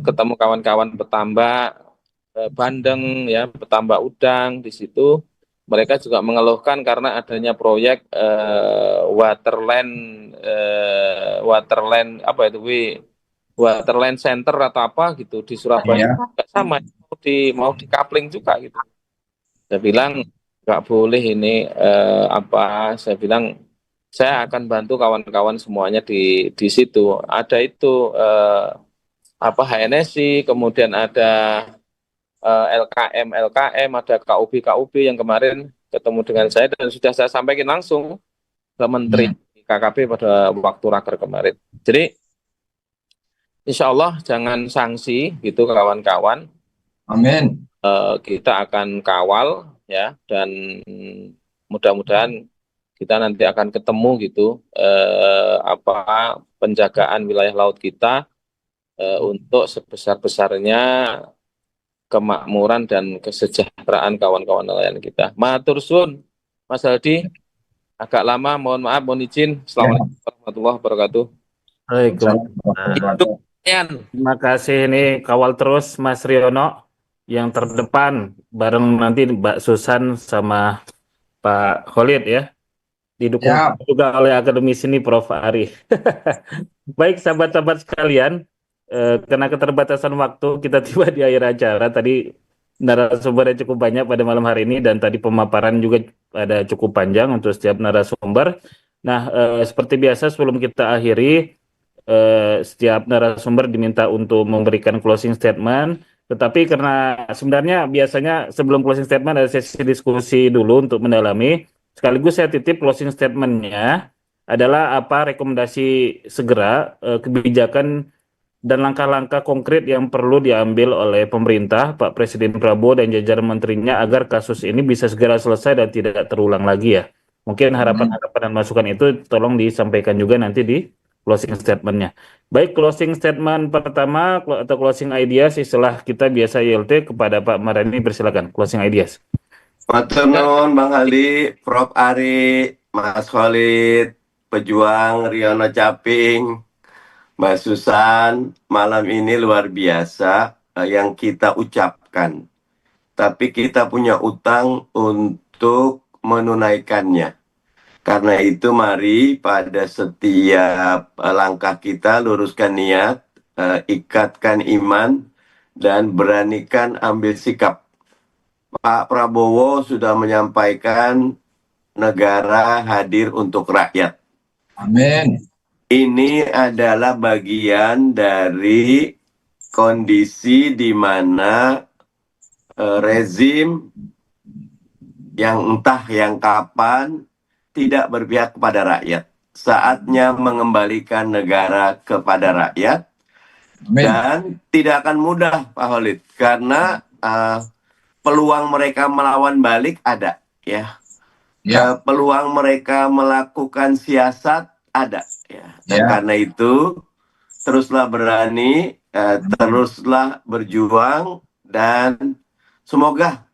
Ketemu kawan-kawan petambak bandeng, ya petambak udang di situ. Mereka juga mengeluhkan karena adanya proyek waterland center atau apa gitu di Surabaya. Sama mau di coupling juga gitu. Saya bilang nggak boleh ini saya bilang saya akan bantu kawan-kawan semuanya di situ. Ada itu HNSI, kemudian ada LKM, ada KUB yang kemarin ketemu dengan saya dan sudah saya sampaikan langsung ke Menteri KKP pada waktu raker kemarin. Jadi insya Allah jangan sanksi gitu kawan-kawan. Amin. Kita akan kawal ya, dan mudah-mudahan kita nanti akan ketemu gitu penjagaan wilayah laut kita untuk sebesar-besarnya kemakmuran dan kesejahteraan kawan-kawan nelayan kita. Matur suwun, Mas Aldi. Agak lama, mohon maaf, mohon izin. Assalamualaikum warahmatullahi wabarakatuh. Terima kasih, ini kawal terus Mas Riono yang terdepan bareng nanti Mbak Susan sama Pak Khalid ya. Didukung juga oleh akademisi ini Prof. Ari. Baik sahabat-sahabat sekalian, karena keterbatasan waktu kita tiba di akhir acara. Tadi narasumbernya cukup banyak pada malam hari ini dan tadi pemaparan juga ada cukup panjang untuk setiap narasumber. Nah, seperti biasa sebelum kita akhiri, setiap narasumber diminta untuk memberikan closing statement. Tetapi karena sebenarnya biasanya sebelum closing statement ada sesi diskusi dulu untuk mendalami. Sekaligus saya titip closing statement-nya adalah apa rekomendasi segera kebijakan dan langkah-langkah konkret yang perlu diambil oleh pemerintah, Pak Presiden Prabowo dan jajaran menterinya agar kasus ini bisa segera selesai dan tidak terulang lagi ya. Mungkin harapan-harapan dan masukan itu tolong disampaikan juga nanti di closing statement-nya. Baik, closing statement pertama atau closing ideas istilah kita biasa YLT kepada Pak Mardhani, persilakan closing ideas. Matur Dan nuwun Bang Aldi, Prof Ari, Mas Khalid, pejuang Riono Caping, Mbak Susan, malam ini luar biasa yang kita ucapkan. Tapi kita punya utang untuk menunaikannya. Karena itu mari pada setiap langkah kita luruskan niat, ikatkan iman, dan beranikan ambil sikap. Pak Prabowo sudah menyampaikan negara hadir untuk rakyat. Amin. Ini adalah bagian dari kondisi di mana rezim yang entah yang kapan tidak berpihak kepada rakyat. Saatnya mengembalikan negara kepada rakyat Amin. dan tidak akan mudah Pak Khalid karena peluang mereka melawan balik ada ya. Ya, Peluang mereka melakukan siasat ada ya. Dan ya. karena itu teruslah berani, teruslah berjuang dan semoga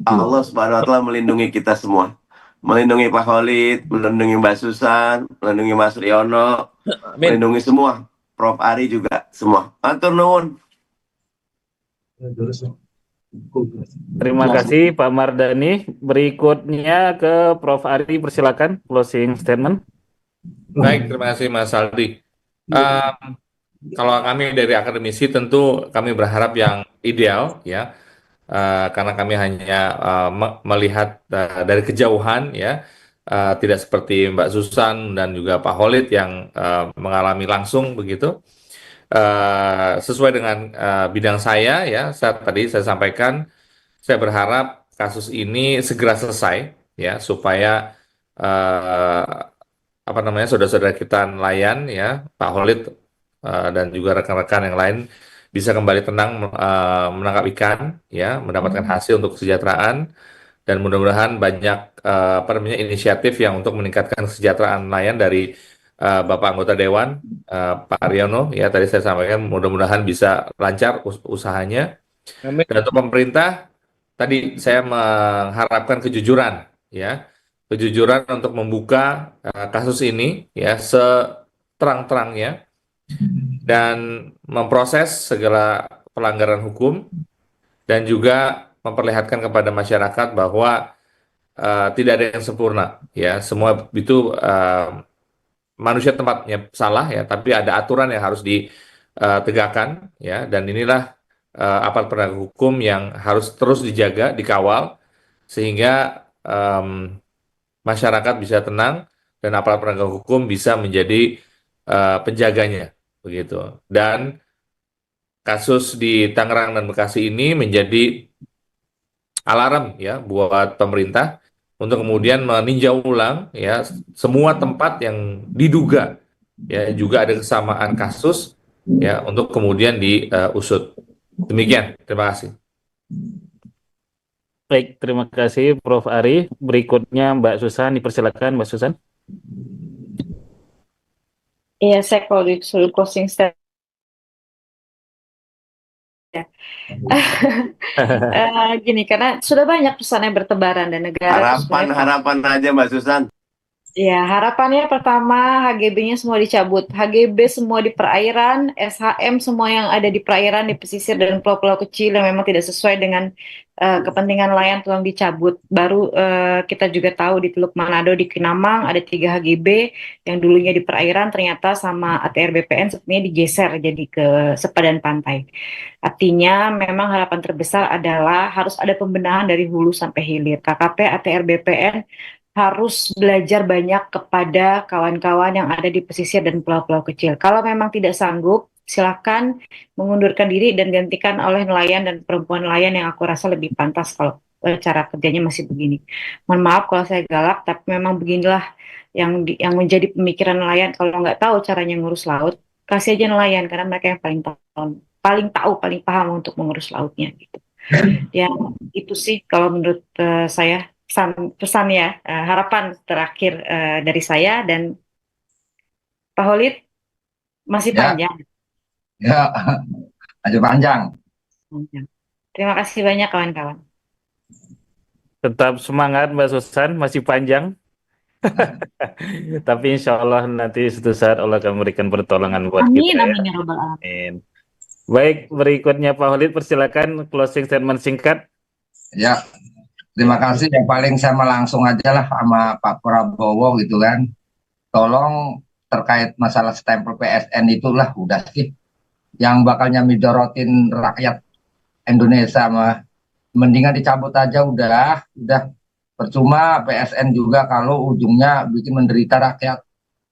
Allah Subhanahu wa taala melindungi kita semua. Melindungi Pak Khalid, melindungi Mbak Susan, melindungi Mas Riono, amin. melindungi semua. Prof Ari juga semua. Matur nuwun. Terima kasih Pak Mardani. Berikutnya ke Prof Ari, persilakan closing statement. Baik, terima kasih Mas Aldi. Kalau kami dari akademisi tentu kami berharap yang ideal ya, karena kami hanya melihat dari kejauhan ya, tidak seperti Mbak Susan dan juga Pak Khalid yang mengalami langsung begitu. Sesuai dengan bidang saya ya, tadi saya sampaikan, saya berharap kasus ini segera selesai ya, supaya apa namanya saudara-saudara kita nelayan ya, Pak Khalid dan juga rekan-rekan yang lain bisa kembali tenang menangkap ikan ya, mendapatkan hasil untuk kesejahteraan, dan mudah-mudahan banyak apa namanya inisiatif yang untuk meningkatkan kesejahteraan nelayan dari Bapak anggota Dewan Pak Aryono ya, tadi saya sampaikan mudah-mudahan bisa lancar usahanya. Amin. Dan untuk pemerintah tadi saya mengharapkan kejujuran ya, kejujuran untuk membuka kasus ini ya seterang-terangnya dan memproses segala pelanggaran hukum, dan juga memperlihatkan kepada masyarakat bahwa tidak ada yang sempurna ya, semua itu manusia tempatnya salah ya, tapi ada aturan yang harus ditegakkan ya, dan inilah aparat penegak hukum yang harus terus dijaga, dikawal, sehingga masyarakat bisa tenang dan aparat penegak hukum bisa menjadi penjaganya begitu. Dan kasus di Tangerang dan Bekasi ini menjadi alarm ya buat pemerintah untuk kemudian meninjau ulang ya semua tempat yang diduga ya juga ada kesamaan kasus ya, untuk kemudian diusut. Demikian, terima kasih. Baik, terima kasih Prof Ari. Berikutnya Mbak Susan, dipersilakan Mbak Susan. Iya, saya kalau disuruh closing statement ya. Gini, karena sudah banyak pesan yang bertebaran dan negara itu sebenarnya Harapan aja Mbak Susan. ya, harapannya pertama HGB-nya semua dicabut. HGB semua di perairan, SHM semua yang ada di perairan, di pesisir dan pulau-pulau kecil yang memang tidak sesuai dengan kepentingan nelayan tolong dicabut. Baru kita juga tahu di Teluk Manado, di Kinamang ada 3 HGB yang dulunya di perairan ternyata sama ATR BPN sepertinya digeser jadi ke sepadan pantai. Artinya memang harapan terbesar adalah harus ada pembenahan dari hulu sampai hilir. KKP, ATR BPN harus belajar banyak kepada kawan-kawan yang ada di pesisir dan pulau-pulau kecil. Kalau memang tidak sanggup, silakan mengundurkan diri dan gantikan oleh nelayan dan perempuan nelayan yang aku rasa lebih pantas kalau cara kerjanya masih begini. Mohon maaf kalau saya galak, tapi memang beginilah yang menjadi pemikiran nelayan. Kalau nggak tahu caranya ngurus laut, kasih aja nelayan karena mereka yang paling paham untuk mengurus lautnya gitu. Ya, itu sih kalau menurut saya pesan ya, harapan terakhir dari saya. Dan Pak Holid masih Ya, panjang. ya, aja panjang. Terima kasih banyak kawan-kawan. Tetap semangat Mbak Susan, masih panjang. Tapi insya Allah nanti suatu saat Allah akan memberikan pertolongan buat Amin, kita ya. amin ya Rabbal Alamin. Amin. Baik, berikutnya Pak Khalid, persilakan closing statement singkat. Ya, terima kasih. Yang paling sama langsung aja lah sama Pak Prabowo gitu kan. Tolong terkait masalah stempel PSN itulah udah sih yang bakalnya midorotin rakyat Indonesia mah. Mendingan dicabut aja udah percuma PSN juga kalau ujungnya bikin menderita rakyat.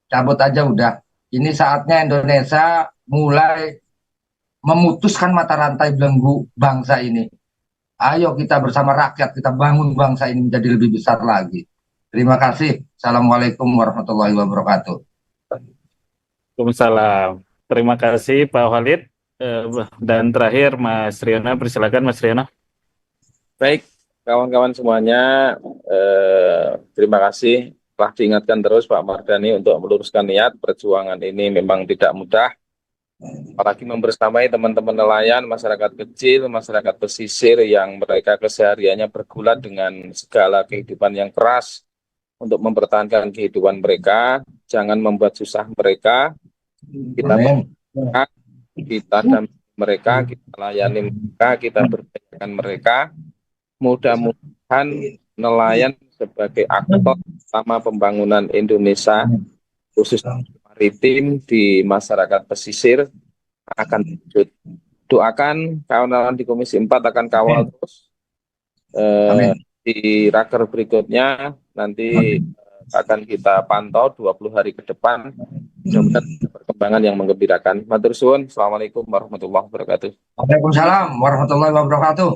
Cabut aja udah. Ini saatnya Indonesia mulai memutuskan mata rantai belenggu bangsa ini. Ayo kita bersama rakyat, kita bangun bangsa ini menjadi lebih besar lagi. Terima kasih. Assalamualaikum warahmatullahi wabarakatuh. Waalaikumsalam. Terima kasih Pak Khalid. Dan terakhir Mas Riono, persilakan Mas Riono. Baik, kawan-kawan semuanya, terima kasih telah diingatkan terus Pak Mardhani untuk meluruskan niat. Perjuangan ini memang tidak mudah, apalagi membersamai teman-teman nelayan, masyarakat kecil, masyarakat pesisir yang mereka kesehariannya bergulat dengan segala kehidupan yang keras untuk mempertahankan kehidupan mereka. Jangan membuat susah mereka. Kita Amin. kita dampingi mereka, kita layani mereka, kita berdayakan mereka. Mudah-mudahan nelayan sebagai aktor utama pembangunan Indonesia, khususnya maritim di masyarakat pesisir, akan lanjut. Doakan kawan-kawan di Komisi 4 akan kawal terus Amin. di raker berikutnya. Nanti akan kita pantau 20 hari ke depan. Mudah-mudahan ada perkembangan yang menggembirakan. Matur suwun. Assalamualaikum warahmatullahi wabarakatuh. Waalaikumsalam warahmatullahi wabarakatuh.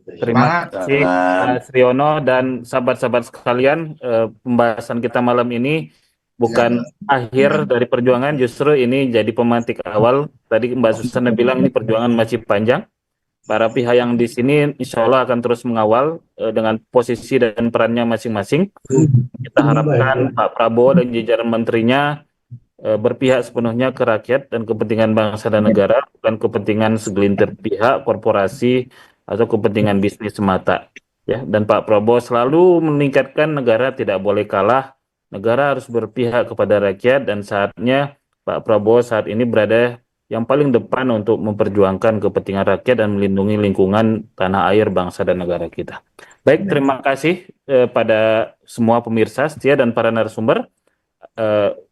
Terima kasih Mas Riono dan sahabat-sahabat sekalian. Pembahasan kita malam ini bukan akhir dari perjuangan, justru ini jadi pemantik awal. Tadi Mbak Susana bilang ini perjuangan masih panjang. Para pihak yang di sini insya Allah akan terus mengawal dengan posisi dan perannya masing-masing. Kita harapkan Pak Prabowo dan jajaran menterinya berpihak sepenuhnya ke rakyat dan kepentingan bangsa dan negara, bukan kepentingan segelintir pihak, korporasi, atau kepentingan bisnis semata. Ya, dan Pak Prabowo selalu meningkatkan negara tidak boleh kalah, negara harus berpihak kepada rakyat, dan saatnya Pak Prabowo saat ini berada yang paling depan untuk memperjuangkan kepentingan rakyat dan melindungi lingkungan tanah air, bangsa dan negara kita. Baik, terima kasih pada semua pemirsa setia dan para narasumber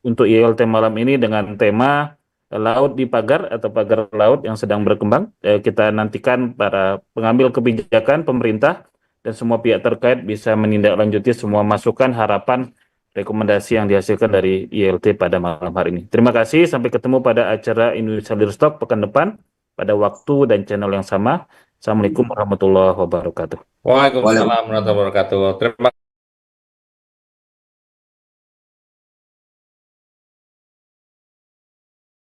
untuk ILT malam ini dengan tema Laut di Pagar atau Pagar Laut yang sedang berkembang. Kita nantikan para pengambil kebijakan pemerintah dan semua pihak terkait bisa menindaklanjuti semua masukan, harapan, rekomendasi yang dihasilkan dari ILT pada malam hari ini. Terima kasih, sampai ketemu pada acara Indonesia Leader Talk pekan depan pada waktu dan channel yang sama. Assalamualaikum warahmatullahi wabarakatuh. Waalaikumsalam warahmatullahi wabarakatuh. Terima